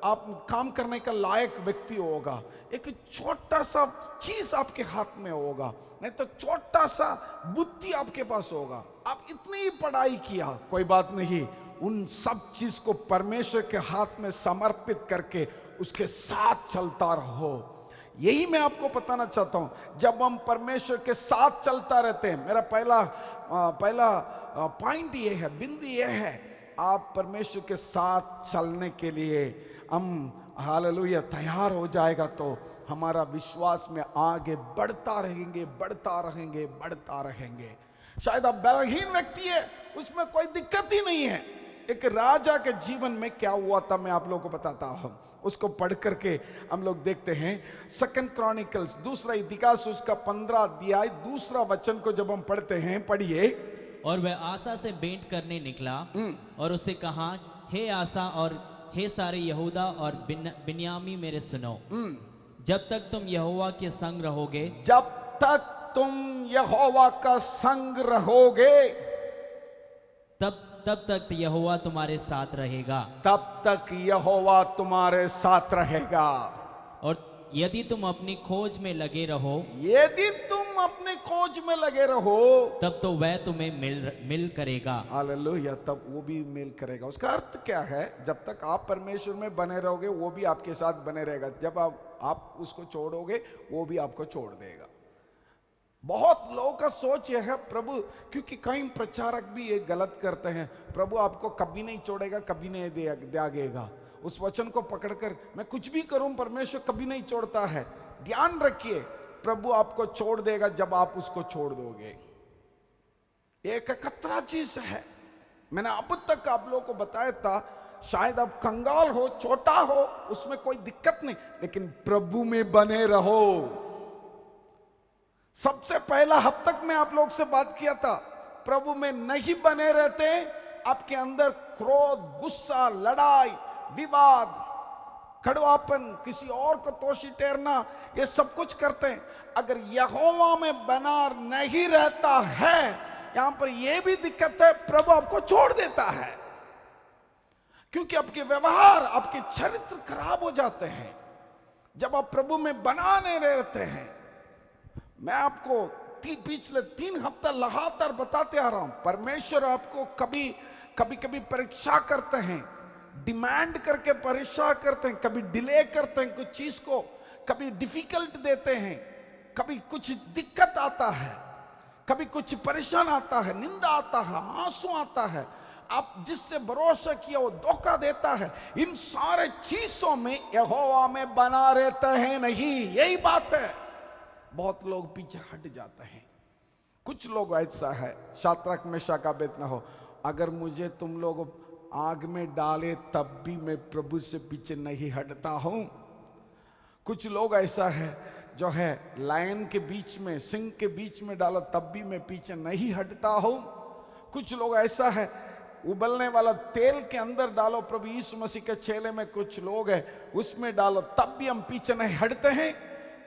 S6: आप काम करने का लायक व्यक्ति होगा, एक छोटा सा चीज आपके हाथ में होगा, नहीं तो छोटा सा बुद्धि आपके पास होगा। आप इतनी ही पढ़ाई किया, कोई बात नहीं, उन सब चीज को परमेश्वर के हाथ में समर्पित करके उसके साथ चलता रहो। यही मैं आपको बताना चाहता हूं। जब हम परमेश्वर के साथ चलता रहते हैं, मेरा पहला पॉइंट ये है, बिंदु ये है, आप परमेश्वर के साथ चलने के लिए हम हालेलुया तैयार हो जाएगा तो हमारा विश्वास में आगे बढ़ता रहेंगे। शायद आप बलहीन व्यक्ति है, उसमें कोई दिक्कत ही नहीं है। एक राजा के जीवन में क्या हुआ था मैं आप लोगों को बताता हूं, उसको पढ़ करके हम लोग देखते हैं। 2 क्रॉनिकल्स, दूसरा इतिहास, उसका 15 अध्याय 2 वचन को जब हम पढ़ते हैं, पढ़िए।
S7: और वह आसा से भेंट करने निकला और उससे कहा, हे आसा और हे सारे यहूदा और बिन्यामी मेरे सुनो, जब तक तुम यहोवा के संग रहोगे,
S6: जब तक तुम यहोवा का संग रहोगे,
S7: तब तक यहोवा तुम्हारे साथ रहेगा,
S6: तब तक यहोवा तुम्हारे साथ रहेगा।
S7: और यदि तुम अपनी खोज में लगे रहो,
S6: यदि तुम अपने खोज में लगे रहो,
S7: तब तो वह तुम्हें मिल करेगा।
S6: हालेलुया, तब वो भी मेल करेगा। उसका अर्थ क्या है? जब तक आप परमेश्वर में बने रहोगे वो भी आपके साथ बने रहेगा, जब आप उसको छोड़ोगे वो भी आपको छोड़ देगा। बहुत लोगों का सोच यह है प्रभु, क्योंकि कई प्रचारक भी ये गलत करते हैं, प्रभु आपको कभी नहीं छोड़ेगा, कभी नहीं त्यागेगा। उस वचन को पकड़कर मैं कुछ भी करूं परमेश्वर कभी नहीं छोड़ता है। ध्यान रखिए, प्रभु आपको छोड़ देगा जब आप उसको छोड़ दोगे। एक खतरा चीज है। मैंने अब तक आप लोगों को बताया था, शायद आप कंगाल हो, छोटा हो, उसमें कोई दिक्कत नहीं, लेकिन प्रभु में बने रहो। सबसे पहला हब तक मैं आप लोग से बात किया था, प्रभु में नहीं बने रहते, आपके अंदर क्रोध, गुस्सा, लड़ाई, विवाद, कड़वापन, किसी और को दोषी ठहरना, ये सब कुछ करते हैं। अगर यहोवा में बना नहीं रहता है, यहां पर यह भी दिक्कत है, प्रभु आपको छोड़ देता है, क्योंकि आपके व्यवहार, आपके चरित्र खराब हो जाते हैं जब आप प्रभु में बना नहीं रहते हैं। मैं आपको पिछले 3 हफ्ता लगातार बताते आ रहा हूं, परमेश्वर आपको कभी परीक्षा करते हैं, डिमांड करके परीक्षा करते हैं, कभी डिले करते हैं कुछ चीज को, कभी डिफिकल्ट देते हैं, कभी कुछ दिक्कत आता है, कभी कुछ परेशान आता है, निंदा आता है, आंसू आता है, आप जिससे भरोसा किया वो धोखा देता है। इन सारे चीजों में यहोवा में बना रहते हैं नहीं, यही बात है। बहुत लोग पीछे हट जाते हैं। कुछ लोग ऐसा है, शाद्रक मेशक अबेदनगो, अगर मुझे तुम लोग आग में डाले तब भी मैं प्रभु से पीछे नहीं हटता हूं। कुछ लोग ऐसा है जो है लायन के बीच में, सिंह के बीच में डालो तब भी मैं पीछे नहीं हटता हूं। कुछ लोग ऐसा है, उबलने वाला तेल के अंदर डालो, प्रभु यीशु मसीह के चेले में कुछ लोग हैं, उसमें डालो तब भी हम पीछे नहीं हटते हैं।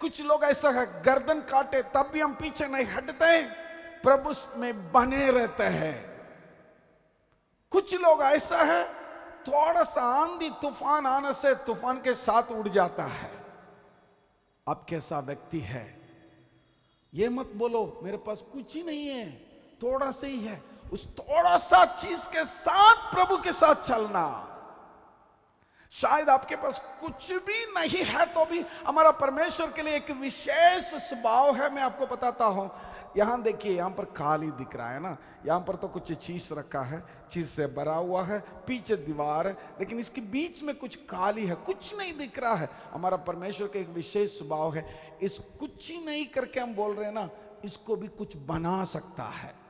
S6: कुछ लोग ऐसा है, गर्दन काटे तब भी हम पीछे नहीं हटते हैं, प्रभु में बने रहते हैं। कुछ लोग ऐसा है, थोड़ा सा आंधी तूफान आने से तूफान के साथ उड़ जाता है। अब कैसा व्यक्ति है? ये मत बोलो मेरे पास कुछ ही नहीं है, थोड़ा सा ही है, उस थोड़ा सा चीज के साथ प्रभु के साथ चलना। शायद आपके पास कुछ भी नहीं है तो भी हमारा परमेश्वर के लिए एक विशेष स्वभाव है। मैं आपको बताता हूं, यहां देखिए, यहां पर खाली दिख रहा है ना, यहां पर तो कुछ चीज रखा है, चीज से भरा हुआ है, पीछे दीवार है, लेकिन इसके बीच में कुछ खाली है, कुछ नहीं दिख रहा है। हमारा परमेश्वर का एक विशेष स्वभाव है, इस कुछ ही नहीं करके हम बोल रहे हैं ना, इसको भी कुछ बना सकता है।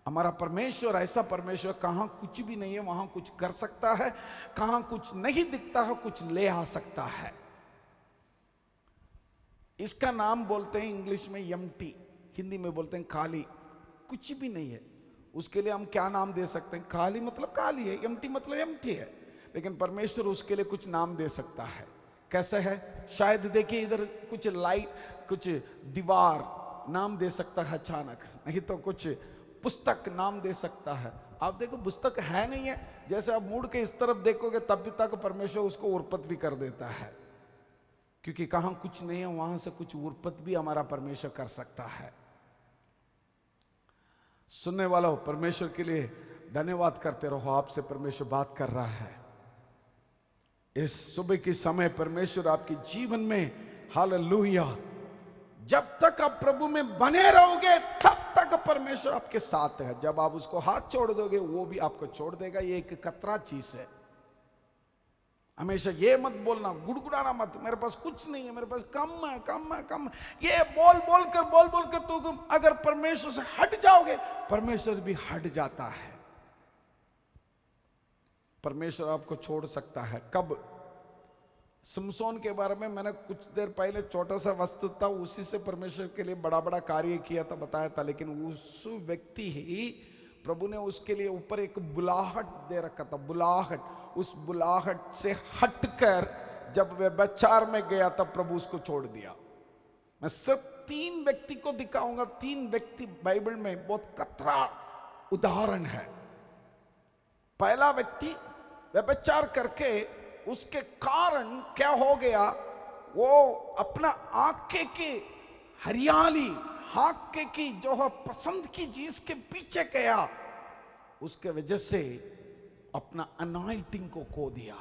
S6: हमारा परमेश्वर ऐसा परमेश्वर, कहां कुछ भी नहीं है वहां कुछ कर सकता है, कहां कुछ नहीं दिखता है कुछ ले आ सकता है। इसका नाम बोलते हैं इंग्लिश में एम्प्टी, हिंदी में बोलते हैं खाली, कुछ भी नहीं है। उसके लिए हम क्या नाम दे सकते हैं? खाली मतलब खाली है, एम्प्टी मतलब एम्प्टी है, लेकिन परमेश्वर उसके लिए कुछ नाम दे सकता है। कैसे है? शायद देखिए इधर कुछ लाइट, कुछ दीवार नाम दे सकता है अचानक, नहीं तो कुछ पुस्तक नाम दे सकता है। आप देखो पुस्तक है नहीं है, जैसे आप मुड़ के इस तरफ देखोगे तब भी तक परमेश्वर उसको उर्पत भी कर देता है, क्योंकि कहां कुछ नहीं है वहां से कुछ उर्पत भी हमारा परमेश्वर कर सकता है। सुनने वालों, परमेश्वर के लिए धन्यवाद करते रहो, आपसे परमेश्वर बात कर रहा है। इस सुबह के समय परमेश्वर आपके जीवन में, हालेलुया, जब तक आप प्रभु में बने रहोगे तब तक परमेश्वर आपके साथ है। जब आप उसको हाथ छोड़ दोगे वो भी आपको छोड़ देगा। ये एक खतरा चीज है। हमेशा ये मत बोलना, गुड़गुड़ाना मत, मेरे पास कुछ नहीं है, मेरे पास कम है, कम है, कम है। ये बोल बोल कर तुम अगर परमेश्वर से हट जाओगे, परमेश्वर भी हट जाता है। परमेश्वर आपको छोड़ सकता है। कब? सिमसोन के बारे में मैंने कुछ देर पहले छोटा सा वस्तु था, उसी से परमेश्वर के लिए बड़ा बड़ा कार्य किया था, बताया था, लेकिन उस व्यक्ति ही प्रभु ने उसके लिए ऊपर एक बुलाहट दे रखा था, बुलाहट। उस बुलाहट से हटकर जब वह व्यभिचार में गया तब प्रभु उसको छोड़ दिया। मैं सिर्फ 3 व्यक्ति को दिखाऊंगा, 3 व्यक्ति बाइबल में बहुत खतरा उदाहरण है। पहला व्यक्ति व्यभिचार करके उसके कारण क्या हो गया, वो अपना आंखें की हरियाली, हाक के की जो है पसंद की चीज के पीछे गया, उसके वजह से अपना अनॉइंटिंग को खो दिया,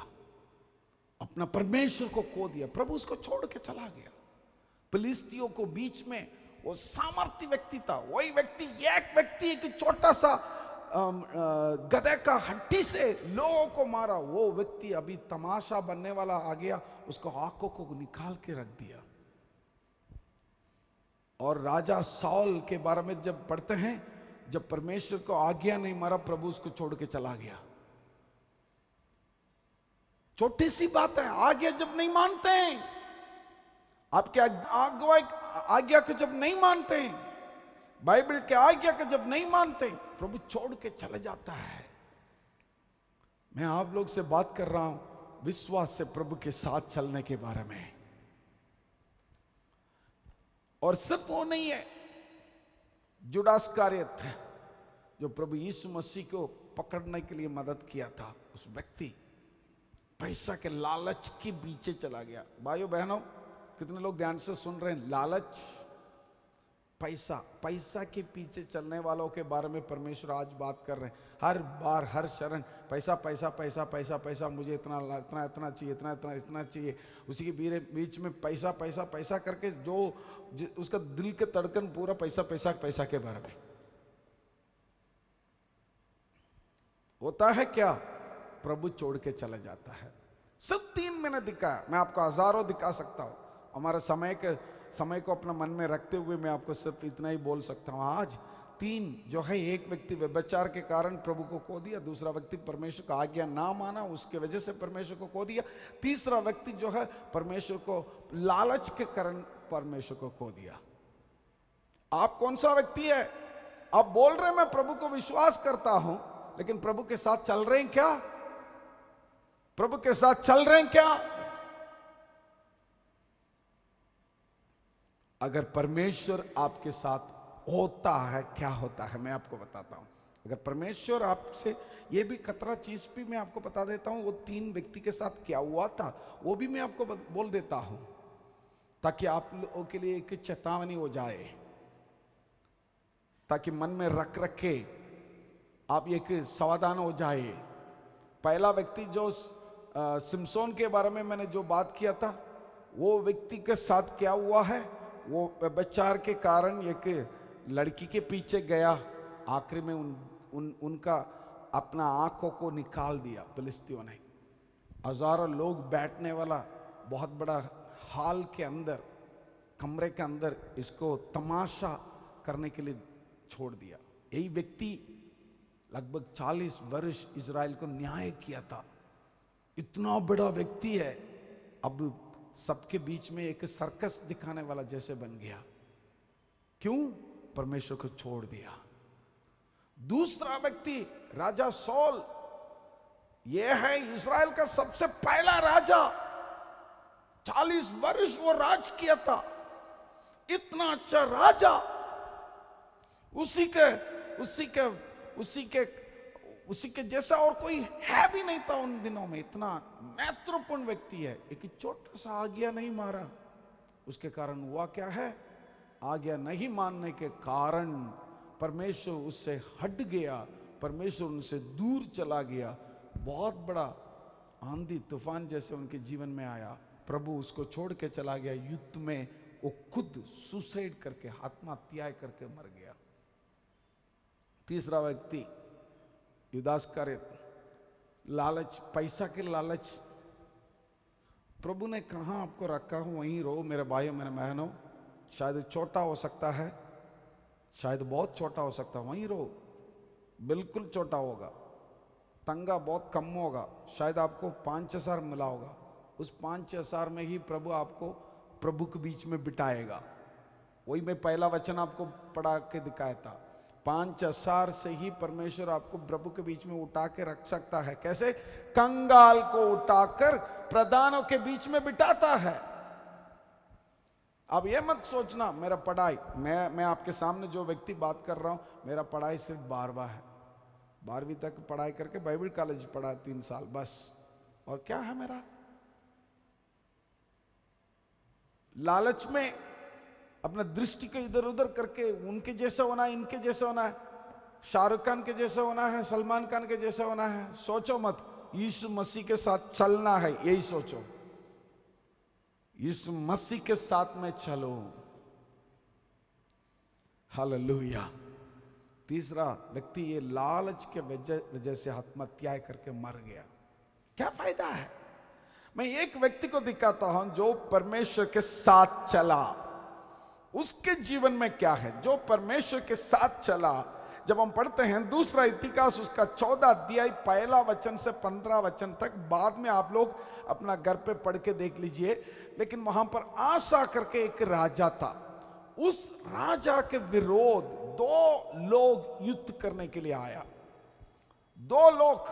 S6: अपना परमेश्वर को खो दिया। प्रभु उसको छोड़ के चला गया। फिलिस्तियों को बीच में वो सामर्थ्य व्यक्ति था, वही व्यक्ति, एक व्यक्ति एक छोटा सा गधे का हड्डी से लोगों को मारा, वो व्यक्ति अभी तमाशा बनने वाला आ गया, उसको आंखों को निकाल के रख दिया। और राजा साउल के बारे में जब पढ़ते हैं, जब परमेश्वर को आज्ञा नहीं मारा, प्रभु उसको छोड़ के चला गया। छोटी सी बात है, आज्ञा जब नहीं मानते हैं, आपके आज्ञा को जब नहीं मानते हैं, बाइबल के आज्ञा को जब नहीं मानते, प्रभु छोड़ के चले जाता है। मैं आप लोग से बात कर रहा हूं विश्वास से प्रभु के साथ चलने के बारे में। और सिर्फ वो नहीं है, जुडास इस्करियोत जो प्रभु यीशु मसीह को पकड़ने के लिए मदद किया था, उस व्यक्ति पैसा के लालच के पीछे चला गया। भाइयों बहनों, कितने लोग ध्यान से सुन रहे हैं? लालच, पैसा के पीछे चलने वालों के बारे में परमेश्वर आज बात कर रहे हैं। हर बार, हर शरण पैसा पैसा पैसा पैसा पैसा, मुझे इतना इतना इतना चाहिए, इतना इतना इतना चाहिए। उसी के बीच में पैसा पैसा पैसा करके जो उसका दिल के धड़कन पूरा पैसा पैसा पैसा के बारे में होता है। क्या? प्रभु छोड़ के चला जाता है। सिर्फ 3 मैंने दिखाया, मैं आपको हजारों दिखा सकता हूं। हमारे समय को अपना मन में रखते हुए मैं आपको सिर्फ इतना ही बोल सकता हूं। आज 3 जो है, एक व्यक्ति व्यभिचार के कारण प्रभु को खो दिया, दूसरा व्यक्ति परमेश्वर का आज्ञा ना माना, उसके वजह से परमेश्वर को खो दिया, तीसरा व्यक्ति जो है परमेश्वर को लालच के कारण परमेश्वर को खो दिया। आप कौन सा व्यक्ति है? आप बोल रहे हैं मैं प्रभु को विश्वास करता हूं, लेकिन प्रभु के साथ चल रहे हैं क्या? प्रभु के साथ चल रहे हैं क्या? अगर परमेश्वर आपके साथ होता है, क्या होता है मैं आपको बताता हूं। अगर परमेश्वर आपसे, ये भी खतरा चीज भी मैं आपको बता देता हूं, वो 3 व्यक्ति के साथ क्या हुआ था वो भी मैं आपको बोल देता हूं, ताकि आप लोगों के लिए एक चेतावनी हो जाए, ताकि मन में रख के आप एक सावधान हो जाए। पहला व्यक्ति जो सिमसोन के बारे में मैंने जो बात किया था, वो व्यक्ति के साथ क्या हुआ है? वो व्यभिचार के कारण एक लड़की के पीछे गया, आखिर में उनका अपना आंखों को निकाल दिया फिलिस्तियों ने। हजारों लोग बैठने वाला बहुत बड़ा हॉल के अंदर, कमरे के अंदर इसको तमाशा करने के लिए छोड़ दिया। यही व्यक्ति लगभग 40 वर्ष इजराइल को न्याय किया था। इतना बड़ा व्यक्ति है, अब सबके बीच में एक सर्कस दिखाने वाला जैसे बन गया। क्यों? परमेश्वर को छोड़ दिया। दूसरा व्यक्ति राजा सौल, यह है इजराइल का सबसे पहला राजा, 40 वर्ष वो राज किया था। इतना अच्छा राजा, उसी के जैसा और कोई है भी नहीं था उन दिनों में। इतना महत्वपूर्ण व्यक्ति है, एक छोटा सा आज्ञा नहीं मारा, उसके कारण हुआ क्या है? आज्ञा नहीं मानने के कारण परमेश्वर उससे हट गया, परमेश्वर उनसे दूर चला गया। बहुत बड़ा आंधी तूफान जैसे उनके जीवन में आया, प्रभु उसको छोड़ के चला गया। युद्ध में वो खुद सुसाइड करके, आत्महत्या करके मर गया। तीसरा व्यक्ति जुडास इस्करियोत, लालच, पैसा के लालच। प्रभु ने कहां आपको रखा हूं वहीं रहो मेरे भाइयों मेरे बहनों। शायद छोटा हो सकता है, शायद बहुत छोटा हो सकता है, वहीं रहो, बिल्कुल छोटा होगा, तंगा बहुत कम होगा। शायद आपको 5,000 मिला होगा, उस 5,000 में ही प्रभु आपको प्रभु के बीच में बिठाएगा। वही मैं पहला वचन आपको पढ़ा के दिखाया था। 5,000 से ही परमेश्वर आपको प्रभु के बीच में उठा के रख सकता है। कैसे? कंगाल को उठाकर प्रधानों के बीच में बिठाता है। अब ये मत सोचना मेरा पढ़ाई, मैं आपके सामने जो व्यक्ति बात कर रहा हूं, मेरा पढ़ाई सिर्फ 12वां है, 12वीं तक पढ़ाई करके बाइबल कॉलेज पढ़ा 3 साल बस, और क्या है मेरा? लालच में अपना दृष्टि को इधर उधर करके उनके जैसा होना है, इनके जैसा होना है, शाहरुख खान के जैसा होना है, सलमान खान के जैसा होना है, सोचो मत। यीशु मसीह के साथ चलना है, यही सोचो। यीशु मसीह के साथ में चलो। हालेलुया। तीसरा व्यक्ति ये लालच के वजह से आत्महत्या करके मर गया। क्या फायदा है? मैं एक व्यक्ति को दिखाता हूं जो परमेश्वर के साथ चला, उसके जीवन में क्या है। जो परमेश्वर के साथ चला, जब हम पढ़ते हैं दूसरा इतिहास उसका 14 अध्याय 1 वचन से 15 वचन तक, बाद में आप लोग अपना घर पे पढ़ के देख लीजिए। लेकिन वहां पर आशा करके एक राजा था। उस राजा के विरोध 2 लोग युद्ध करने के लिए आया। 2 लोग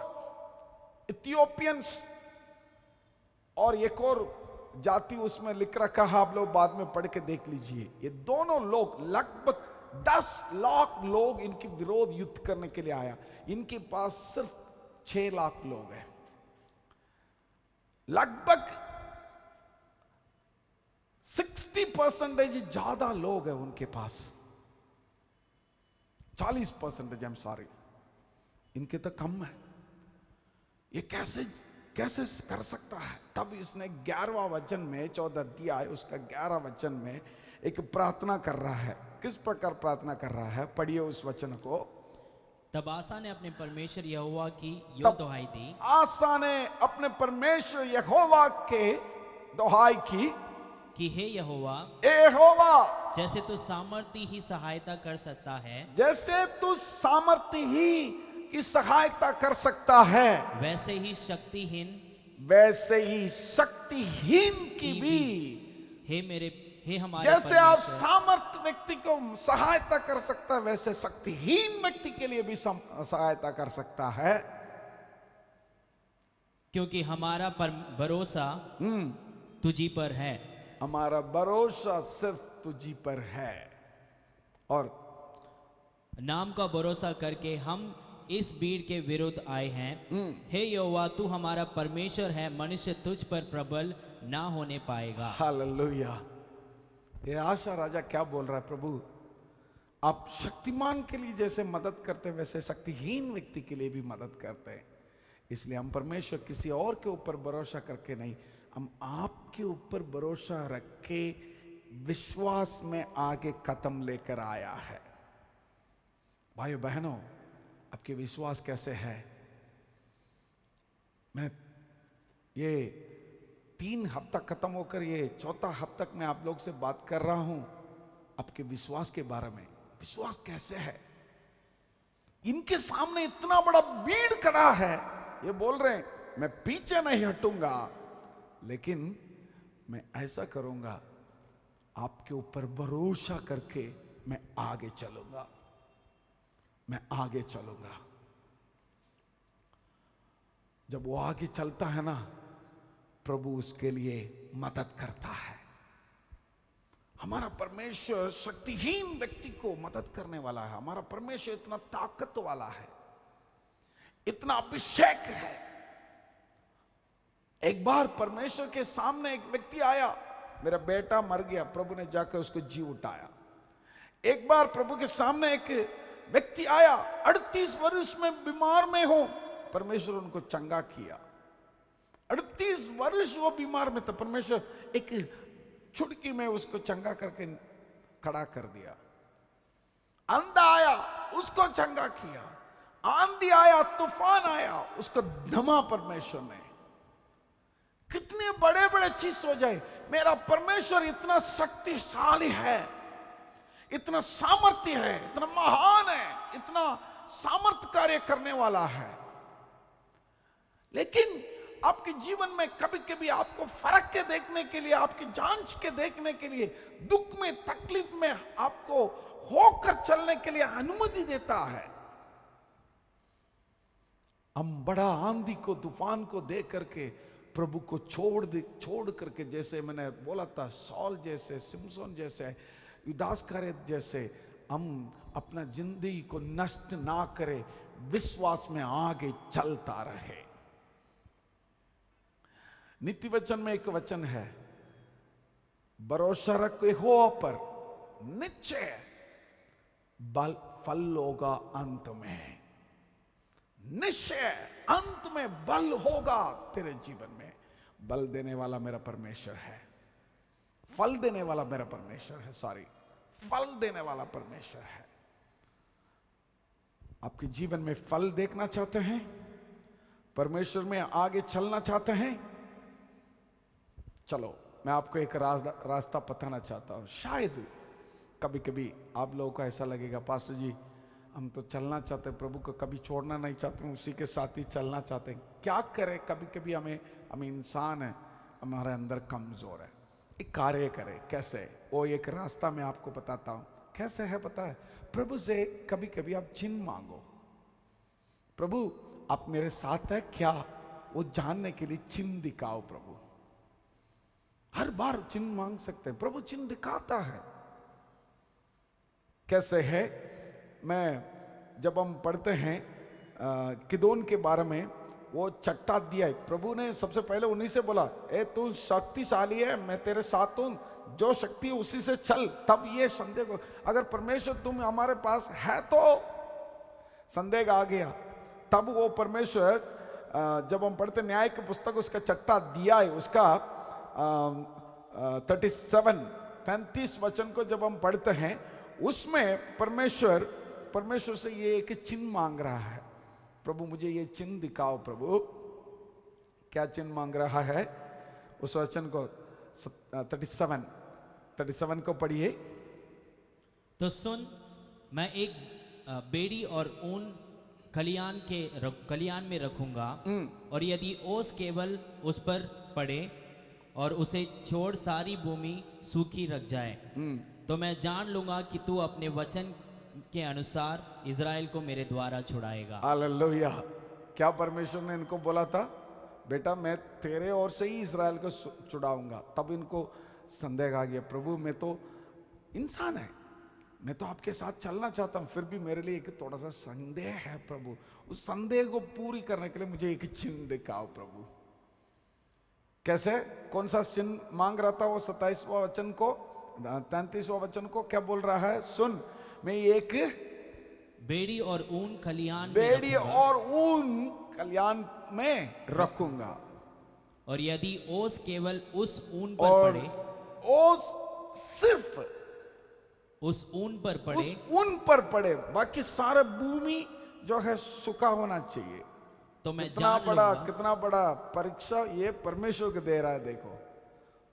S6: इथियोपियंस और एक और जाति उसमें लिख रखा है, आप लोग बाद में पढ़ के देख लीजिए। ये दोनों लोग लगभग 10 लाख लोग इनके विरोध युद्ध करने के लिए आया। इनके पास सिर्फ 6 लाख लोग हैं। लगभग 60% ज्यादा लोग हैं उनके पास, 40% आई एम सॉरी, इनके तो कम है। ये कैसे कर सकता है? तब इसने 11वां वचन में 14 अध्याय उसका 11 वचन में एक प्रार्थना कर रहा है। किस प्रकार प्रार्थना कर रहा है? पढ़िए उस वचन को।
S7: तब आसा ने अपने परमेश्वर यहोवा की यो दुहाई दी।
S6: आसा ने अपने परमेश्वर यहोवा के दुहाई की
S7: कि हे यहोवा,
S6: यहोवा,
S7: जैसे तू सामर्थ्य ही सहायता कर सकता है,
S6: जैसे तू सामर्थ्य ही की सहायता कर सकता है,
S7: वैसे ही शक्तिहीन की भी हे हमारे
S6: जैसे आप
S7: परमेश्वर,
S6: सामर्थ्य व्यक्ति को सहायता कर सकता है, वैसे शक्तिहीन व्यक्ति के लिए भी सहायता कर सकता है।
S7: क्योंकि हमारा भरोसा तुझी पर है।
S6: हमारा भरोसा सिर्फ तुझी पर है। और
S7: नाम का भरोसा करके हम इस भीड़ के विरुद्ध आए हैं। हे यहोवा, तू हमारा परमेश्वर है, मनुष्य तुझ पर प्रबल ना होने पाएगा।
S6: हालेलुया। ये आशा राजा क्या बोल रहा है? प्रभु, आप शक्तिमान के लिए जैसे मदद करते हैं, वैसे शक्तिहीन व्यक्ति के लिए भी मदद करते हैं। इसलिए हम परमेश्वर किसी और के ऊपर भरोसा करके नहीं, हम आपके ऊपर भरोसा रख के विश्वास में आगे कदम लेकर आया है। भाइयों बहनों, आपके विश्वास कैसे है? मैं ये 3 हफ्ता खत्म होकर ये 4था हफ्ता मैं आप लोग से बात कर रहा हूं आपके विश्वास के बारे में। विश्वास कैसे है? इनके सामने इतना बड़ा भीड़ खड़ा है, ये बोल रहे हैं मैं पीछे नहीं हटूंगा, लेकिन मैं ऐसा करूंगा, आपके ऊपर भरोसा करके मैं आगे चलूंगा, मैं आगे चलूंगा। जब वो आगे चलता है ना, प्रभु उसके लिए मदद करता है। हमारा परमेश्वर शक्तिहीन व्यक्ति को मदद करने वाला है। हमारा परमेश्वर इतना ताकत वाला है, इतना अभिषेक है। एक बार परमेश्वर के सामने एक व्यक्ति आया, मेरा बेटा मर गया, प्रभु ने जाकर उसको जी उठाया। एक बार प्रभु के सामने एक व्यक्ति आया, 38 वर्ष में बीमार में हो, परमेश्वर उनको चंगा किया। 38 वर्ष वो बीमार में था, परमेश्वर एक चुटकी में उसको चंगा करके खड़ा कर दिया। अंधा आया, उसको चंगा किया। आंधी आया, तूफान आया, उसको दमा परमेश्वर ने। कितने बड़े बड़े चीज हो जाए, मेरा परमेश्वर इतना शक्तिशाली है, इतना सामर्थ्य है, इतना महान है, इतना सामर्थ्य कार्य करने वाला है। लेकिन आपके जीवन में कभी कभी आपको फर्क के देखने के लिए, आपकी जांच के देखने के लिए, दुख में तकलीफ में आपको होकर चलने के लिए अनुमति देता है। हम बड़ा आंधी को, तूफान को देख करके प्रभु को छोड़ करके, जैसे मैंने बोला था, सॉल जैसे, सिमसोन जैसे, युदास्करियत जैसे, हम अपना जिंदगी को नष्ट ना करें, विश्वास में आगे चलता रहे। नीति वचन में एक वचन है, भरोसा रखो यहोवा पर, निश्चय फल होगा अंत में। निश्चय अंत में बल होगा तेरे जीवन में। बल देने वाला मेरा परमेश्वर है, फल देने वाला मेरा परमेश्वर है, फल देने वाला परमेश्वर है। आपके जीवन में फल देखना चाहते हैं, परमेश्वर में आगे चलना चाहते हैं, चलो मैं आपको एक रास्ता बताना चाहता हूं। शायद कभी कभी आप लोगों को ऐसा लगेगा, पास्टर जी हम तो चलना चाहते हैं, प्रभु को कभी छोड़ना नहीं चाहते, उसी के साथ ही चलना चाहते हैं, क्या करें? कभी कभी हमें इंसान है, हमारे अंदर कमजोर है, एक कार्य करें। कैसे? वो एक रास्ता मैं आपको बताता हूं। कैसे है पता है? प्रभु से कभी कभी आप चिन्ह मांगो। प्रभु आप मेरे साथ है क्या, वो जानने के लिए चिन्ह दिखाओ। प्रभु हर बार चिन्ह मांग सकते हैं, प्रभु चिन्ह दिखाता है। कैसे है? जब हम पढ़ते हैं किदोन के बारे में, वो चट्टा दिया है, प्रभु ने सबसे पहले उन्हीं से बोला, ए तू शक्तिशाली है, मैं तेरे साथ हूं, जो शक्ति है उसी से चल। तब ये संदेह को, अगर परमेश्वर तुम हमारे पास है तो संदेह आ गया। तब वो परमेश्वर, जब हम पढ़ते न्याय की पुस्तक, उसका चट्टा दिया है, उसका 35 वचन को जब हम पढ़ते हैं, उसमें परमेश्वर से ये एक चिन्ह मांग रहा है। प्रभु मुझे ये चिन्ह दिखाओ। प्रभु क्या चिन्ह मांग रहा है? उस वचन को 37 को पढ़िए।
S7: तो सुन, मैं एक बेड़ी और ऊन खलियान में रखूंगा, और यदि ओस केवल उस पर पड़े और उसे छोड़ सारी भूमि सूखी रख जाए, तो मैं जान लूंगा कि तू अपने वचन के अनुसार इज़राइल को मेरे द्वारा छुड़ाएगा।
S6: हालेलुया। क्या परमेश्वर ने इनको बोला था? बेटा मैं तेरे ओर से ही इज़राइल को छुड़ाऊंगा। तब इनको संदेह आ गया, प्रभु मैं तो इंसान है, मैं तो आपके साथ चलना चाहता हूं, फिर भी मेरे लिए एक थोड़ा सा संदेह है। प्रभु उस संदेह को पूरी करने के लिए मुझे एक चिन्ह दिखाओ। प्रभु कैसे? कौन सा चिन्ह मांग रहा था वो? 27वां वचन को, 33वां वचन को क्या बोल रहा है? सुन, मैं एक
S7: बेड़ी और ऊन खलियान
S6: में रखूंगा,
S7: और यदि ओस केवल उस ऊन पर
S6: और
S7: पड़े,
S6: ओस सिर्फ
S7: उस ऊन पर पड़े,
S6: बाकी सारे भूमि जो है सूखा होना चाहिए।
S7: तो मैं
S6: कितना बड़ा परीक्षा ये परमेश्वर को दे रहा है। देखो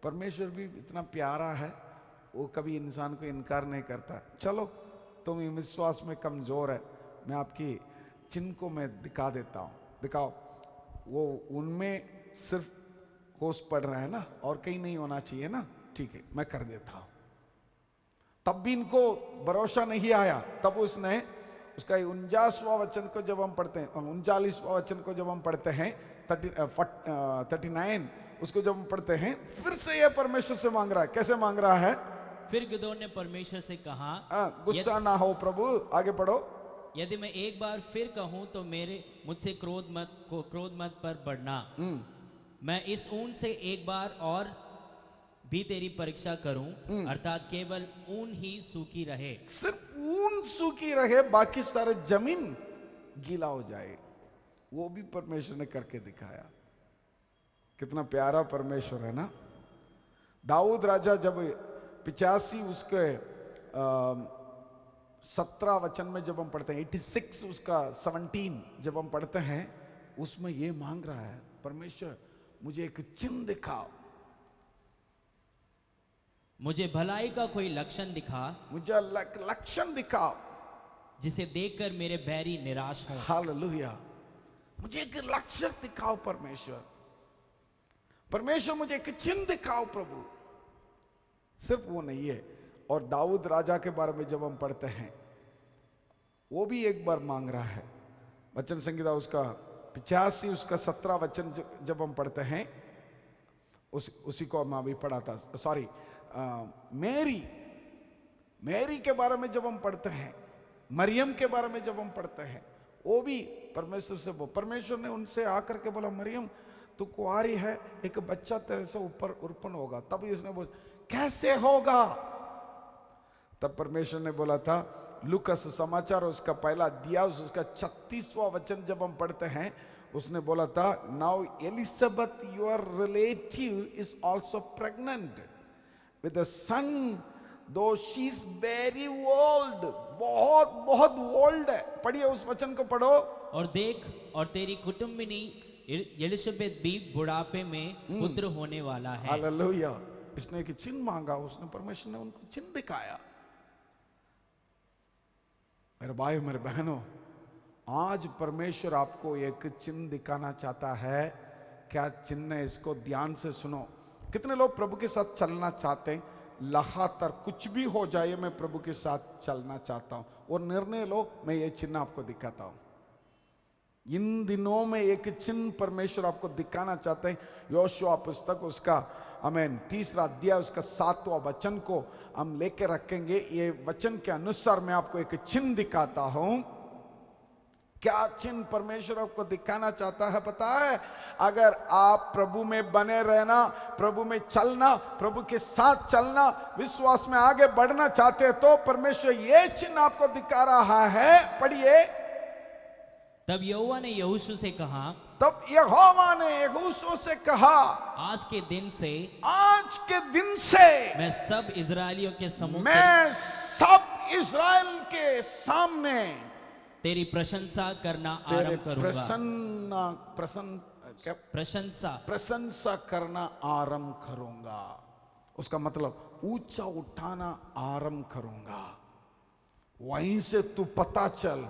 S6: परमेश्वर भी इतना प्यारा है, वो कभी इंसान को इनकार नहीं करता। चलो तुम विश्वास में कमजोर है, मैं आपकी चिन्ह को मैं दिखा देता हूं। दिखाओ। वो उनमें सिर्फ होश पड़ रहा है ना, और कहीं नहीं होना चाहिए ना। ठीक है, मैं कर देता हूं। तब भी इनको भरोसा नहीं आया। तब उसने उसका 49वां वचन को जब हम पढ़ते हैं, 39वां वचन को जब हम पढ़ते हैं, 39 उसको जब हम पढ़ते हैं, फिर से यह परमेश्वर से मांग रहा है। कैसे मांग रहा है?
S7: फिर गिदोन ने परमेश्वर से कहा,
S6: गुस्सा ना हो प्रभु, आगे पढ़ो।
S7: यदि मैं एक बार फिर कहूं तो मुझसे क्रोध मत पर बढ़ना। मैं इस ऊन से एक बार और भी तेरी परीक्षा करूं, अर्थात केवल ऊन ही सूखी रहे।
S6: सिर्फ ऊन सूखी रहे, बाकी सारे जमीन गीला हो जाए। वो भी परमेश्वर ने करके दिखाया। कितना प्यारा परमेश्वर है ना। दाऊद राजा जब 85 उसके 17 वचन में जब हम पढ़ते हैं, 86 उसका 17 जब हम पढ़ते हैं, उसमें ये मांग रहा है, परमेश्वर मुझे एक चिन्ह दिखाओ,
S7: मुझे भलाई का कोई लक्षण दिखा,
S6: मुझे लक्षण दिखाओ
S7: जिसे देखकर मेरे बैरी निराश हो।
S6: हालेलुया। मुझे एक लक्षण दिखाओ परमेश्वर, परमेश्वर मुझे एक चिन्ह दिखाओ प्रभु। सिर्फ वो नहीं है। और दाऊद राजा के बारे में जब हम पढ़ते हैं, वो भी एक बार मांग रहा है। वचन संहिता उसका 85 उसका 17 वचन जब हम पढ़ते हैं, उसी को हम अभी पढ़ा था। सॉरी, मैरी के बारे में जब हम पढ़ते हैं, मरियम के बारे में जब हम पढ़ते हैं, वो भी परमेश्वर ने उनसे आकर के बोला, मरियम तू कुंवारी है, एक बच्चा तेरे से ऊपर उत्पन्न होगा। तब इसने बोला कैसे होगा? तब परमेश्वर ने बोला था, लूका सुसमाचार उसका पहला अध्याय उसका 36वां वचन जब हम पढ़ते हैं, उसने बोला था, now Elizabeth your relative is also pregnant with a son though she is very old, बहुत बहुत ओल्ड है। पढ़िए उस वचन को पढ़ो।
S7: और देख, और तेरी कुटुंबिनी एलिजाबेथ भी बुढ़ापे में पुत्र होने वाला है।
S6: हालेलुया। इसने एक चिन्ह मांगा, उसने परमेश्वर ने उनको चिन्ह दिखाया। मेरे भाई मेरे बहनों, आज परमेश्वर आपको एक चिन्ह दिखाना चाहता है। क्या चिन्ह है? इसको ध्यान से सुनो। कितने लोग प्रभु के साथ चलना चाहते हैं? लगातार कुछ भी हो जाए मैं प्रभु के साथ चलना चाहता हूं, और निर्णय लो, मैं ये चिन्ह आपको दिखाता हूं। इन दिनों में एक चिन्ह परमेश्वर आपको दिखाना चाहते हैं। योशुआ पुस्तक उसका आमीन 3रा अध्याय उसका 7वां वचन को हम लेके रखेंगे। ये वचन के अनुसार मैं आपको एक चिन्ह दिखाता हूं। क्या चिन्ह परमेश्वर आपको दिखाना चाहता है पता है? अगर आप प्रभु में बने रहना, प्रभु में चलना, प्रभु के साथ चलना, विश्वास में आगे बढ़ना चाहते हैं, तो परमेश्वर ये चिन्ह आपको दिखा रहा है। पढ़िए।
S7: तब यहोवा ने यहोशू से कहा,
S6: तब यहोवा ने यहोशू से कहा,
S7: आज के दिन से
S6: मैं
S7: सब इजरायलियों के सम्मुख
S6: सब इस्राएल के सामने
S7: तेरी प्रशंसा करना आरंभ करूंगा।
S6: प्रशंसा करना आरंभ करूंगा। उसका मतलब ऊंचा उठाना आरंभ करूंगा। वहीं से तू पता चल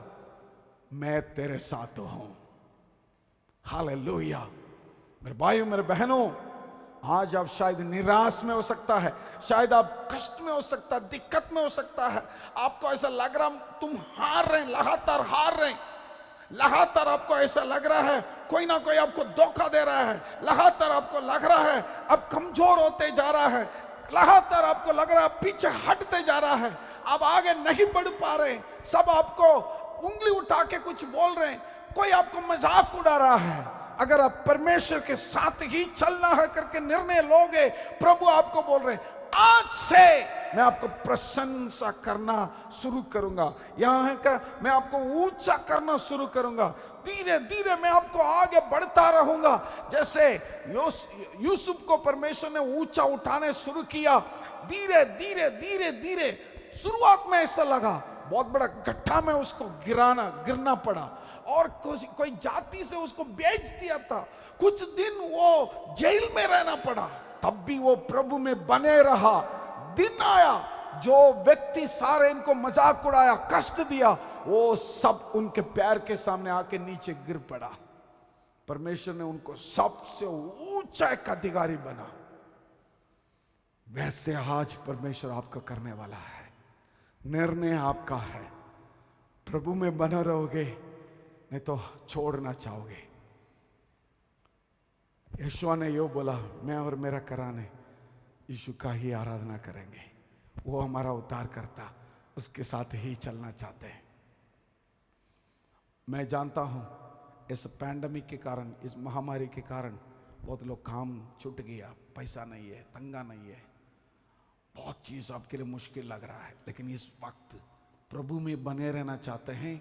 S6: मैं तेरे साथ हूं। हालेलुया। मेरे भाइयों मेरे बहनों, आज आप शायद निराश में हो सकता है, शायद आप कष्ट में हो सकता है, दिक्कत में हो सकता है। आपको ऐसा लग रहा तुम हार रहे, लगातार हार रहे, लगातार आपको ऐसा लग रहा है कोई ना कोई आपको धोखा दे रहा है, लगातार आपको लग रहा है अब कमजोर होते जा रहा है, लगातार आपको लग रहा है पीछे हटते जा रहा है, अब आगे नहीं बढ़ पा रहे, सब आपको उंगली उठा के कुछ बोल रहे हैं, कोई आपको मजाक उड़ा रहा है। अगर आप परमेश्वर के साथ ही चलना है करके निर्णय लोगे, प्रभु आपको बोल रहे हैं आज से मैं आपको प्रशंसा करना शुरू करूंगा, यहां का मैं आपको ऊंचा करना शुरू करूंगा, धीरे धीरे मैं आपको आगे बढ़ता रहूंगा। जैसे यूसुफ को परमेश्वर ने ऊंचा उठाने शुरू किया, धीरे धीरे धीरे धीरे शुरुआत में ऐसा लगा बहुत बड़ा गड्ढा में उसको गिरना पड़ा, और कोई जाति से उसको बेच दिया था, कुछ दिन वो जेल में रहना पड़ा, तब भी वो प्रभु में बने रहा। दिन आया जो व्यक्ति सारे इनको मजाक उड़ाया, कष्ट दिया, वो सब उनके पैर के सामने आके नीचे गिर पड़ा। परमेश्वर ने उनको सबसे ऊंचा एक अधिकारी बना। वैसे आज परमेश्वर आपको करने वाला है। निर्णय आपका है, प्रभु में बने रहोगे नहीं तो छोड़ना चाहोगे। यीशु ने यो बोला, मैं और मेरा कराने यीशु का ही आराधना करेंगे, वो हमारा उद्धार करता, उसके साथ ही चलना चाहते हैं। मैं जानता हूं इस पैंडेमिक के कारण, इस महामारी के कारण बहुत लोग काम छूट गया, पैसा नहीं है, तंगा नहीं है, बहुत चीज आपके लिए मुश्किल लग रहा है, लेकिन इस वक्त प्रभु में बने रहना चाहते हैं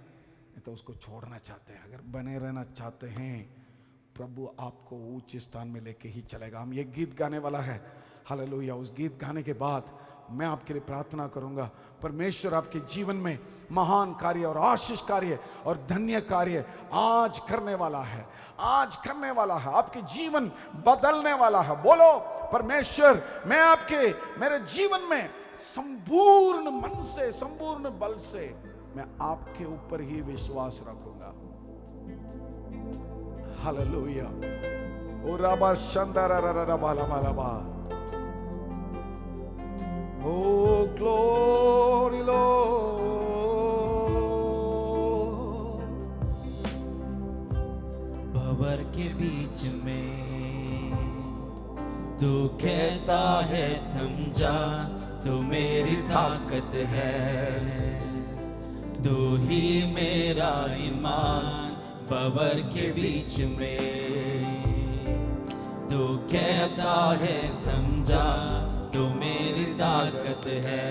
S6: नहीं तो उसको छोड़ना चाहते हैं। अगर बने रहना चाहते हैं, प्रभु आपको ऊंचे स्थान में लेके ही चलेगा। हम ये गीत गाने वाला है, हालेलुया। उस गीत गाने के बाद मैं आपके लिए प्रार्थना करूंगा, परमेश्वर आपके जीवन में महान कार्य और आशीष कार्य और धन्य कार्य आज करने वाला है, आज करने वाला है, आपके जीवन बदलने वाला है। बोलो परमेश्वर, मैं आपके मेरे जीवन में संपूर्ण मन से, संपूर्ण बल से मैं आपके ऊपर ही विश्वास रखूंगा। हालेलुया। ओ रबा शंदरा ररा बाला बाला बा। Oh glory Lord।
S7: भंवर के बीच में तू कहता है थम जा, तू मेरी ताकत है, तू ही मेरा ईमान। भंवर के बीच में तू कहता है थम जा, तू मेरी ताकत है,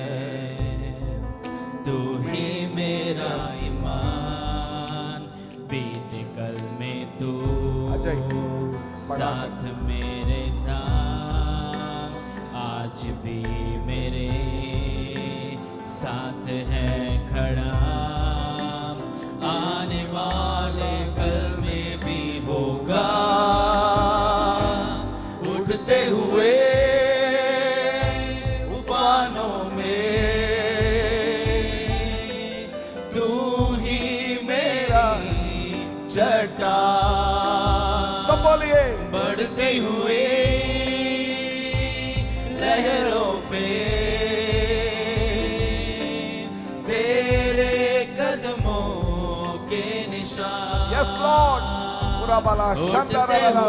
S7: तू ही मेरा ईमान, बीच कल में तू
S6: अजय,
S7: साथ मेरे था, आज भी मेरे साथ है खड़ा, आने वाले कल में भी होगा,
S6: उठते हुए उफानों में तू ही मेरा चट्टान। सब बोलिए।
S7: बढ़ते हुए
S6: लहरों पे तेरे कदमों के निशान। Yes Lord. पूरा बाला शानदार बाला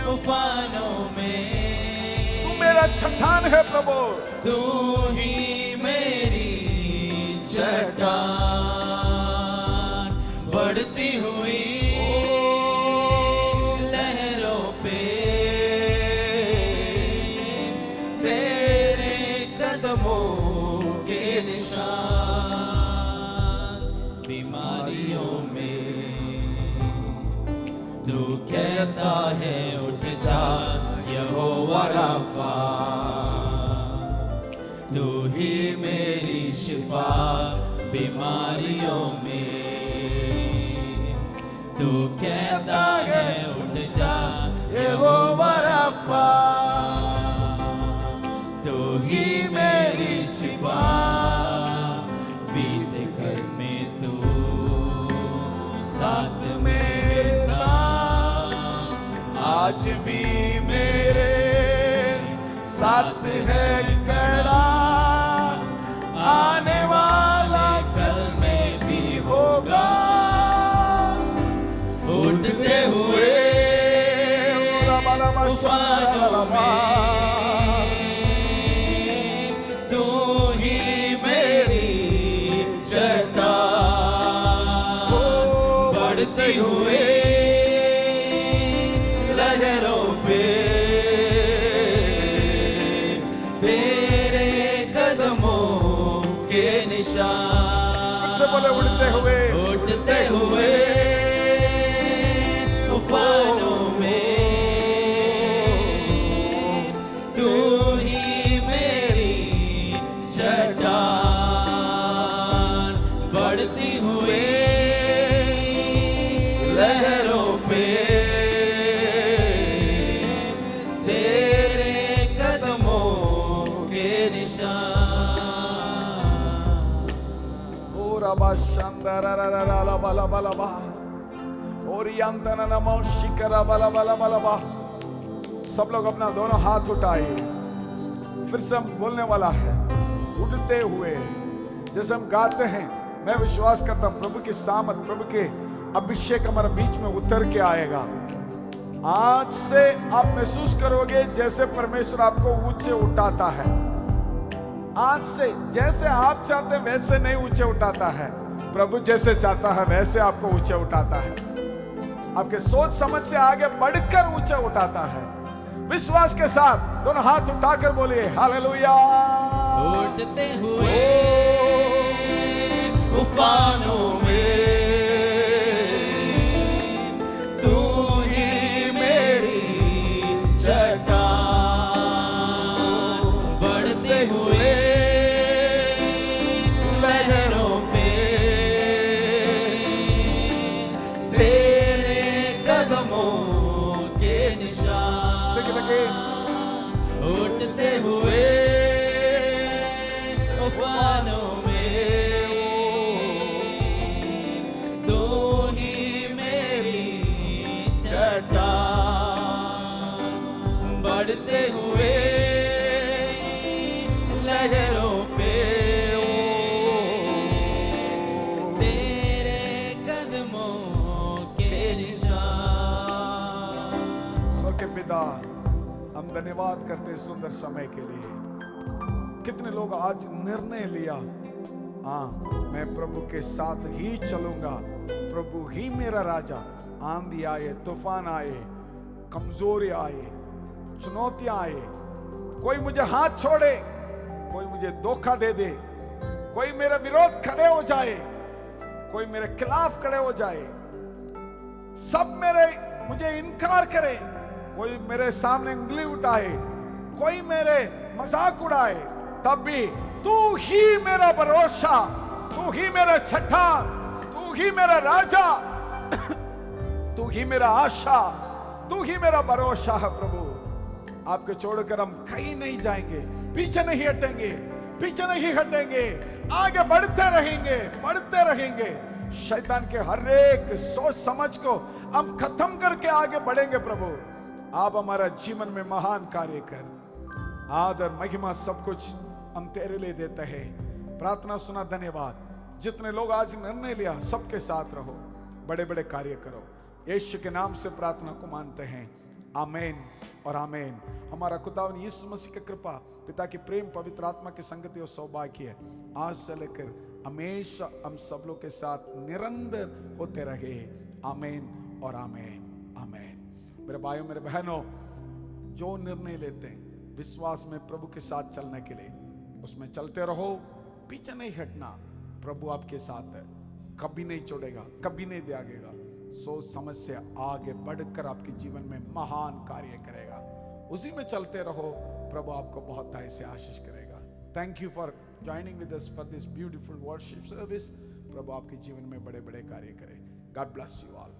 S7: तूफानों में
S6: तू मेरा चट्टान है प्रभु,
S7: तू ही मेरी चट्टान। बढ़ती हुई लहरों पे तेरे कदमों के निशान। बीमारियों में तू कहता है उठ जा यहोवा राफा, तू ही मेरी शिफा। बीमारियों में तू कहता है उठ जा यहोवा राफा, तू ही मेरी शिफा। बीत कर में तू साथ मेरे था, आज भी मेरे साथ है खड़ा, आने वाला कल में भी होगा। उठते हुए तूफानों में तू ही मेरी चट्टान। बढ़ती हुए लहरों पे तेरे कदमों के निशान।
S6: से बोले उड़ते हुए
S7: तूफानों में तू ही मेरी चट्टान। बढ़ती हुई लहरों पे तेरे कदमों के निशान।
S6: ओरा बा शानदार ला बाला बाला बा और यंतना नमो शिकरा बाला बाला बाला बा। सब लोग अपना दोनों हाथ उठाइए, फिर से हम बोलने वाला है उड़ते हुए। जैसे हम गाते हैं, मैं विश्वास करता हूं प्रभु की सामत, प्रभु के अभिषेक हमारे बीच में उतर के आएगा। आज से आप महसूस करोगे जैसे परमेश्वर आपको ऊंचे उठाता है। आज से जैसे आप चाहते हैं वैसे नहीं ऊंचे उठाता है, प्रभु जैसे चाहता है वैसे आपको ऊंचे उठाता है। आपके सोच समझ से आगे बढ़कर ऊंचे उठाता है। विश्वास के साथ दोनों हाथ उठाकर बोलिए हालेलुया।
S7: उठते हुए तूफानों में तू ही मेरी चट्टान। बढ़ते हुए लहरों पे तेरे कदमों के निशान। उठते हुए तूफानों में तू ही मेरी चट्टान। बढ़ते हुए लहरों पे तेरे कदमों के निशान।
S6: स्वर्गीय पिता, हम धन्यवाद करते हैं सुंदर समय के लिए। कितने लोग आज निर्णय लिया, हाँ मैं प्रभु के साथ ही चलूंगा, प्रभु ही मेरा राजा। आंधी आए, तूफान आए, कमजोरी आए, चुनौतियां आए, कोई मुझे हाथ छोड़े, कोई मुझे धोखा दे दे, कोई मेरे विरोध खड़े हो जाए, कोई मेरे खिलाफ खड़े हो जाए, सब मुझे इनकार करे, कोई मेरे सामने उंगली उठाए, कोई मेरे मजाक उड़ाए, तब भी तू ही मेरा भरोसा, तू ही मेरा छठा, तू ही मेरा राजा, तू ही मेरा आशा, तू ही मेरा भरोसा है प्रभु। आपके छोड़कर हम कहीं नहीं जाएंगे, पीछे नहीं हटेंगे, पीछे नहीं हटेंगे, आगे बढ़ते रहेंगे, बढ़ते रहेंगे। शैतान के हर एक सोच समझ को हम खत्म करके आगे बढ़ेंगे प्रभु। आप हमारा जीवन में महान कार्य कर, आदर महिमा सब कुछ हम तेरे लिए देते हैं। प्रार्थना सुना, धन्यवाद। जितने लोग आज निर्णय लिया सबके साथ रहो, बड़े बड़े कार्य करो। यीशु के नाम से प्रार्थना को मानते हैं, आमीन और आमीन। हमारा खुदावन यीशु मसीह की कृपा, पिता की प्रेम, पवित्र आत्मा की संगति और सौभाग्य आज से लेकर हमेशा हम सब लोग के साथ निरंतर होते रहे, आमीन और आमीन, आमीन। मेरे भाइयों, मेरे बहनों, जो निर्णय लेते हैं विश्वास में प्रभु के साथ चलने के लिए, उसमें चलते रहो, पीछे नहीं हटना। प्रभु आपके साथ है, कभी नहीं छोड़ेगा, कभी नहीं त्यागेगा। सोच समझ से आगे बढ़कर आपके जीवन में महान कार्य करेगा। उसी में चलते रहो, प्रभु आपको बहुत ऐसे आशीष करेगा। Thank you for joining with us for this beautiful worship service. प्रभु आपके जीवन में बड़े बड़े कार्य करे। God bless you all.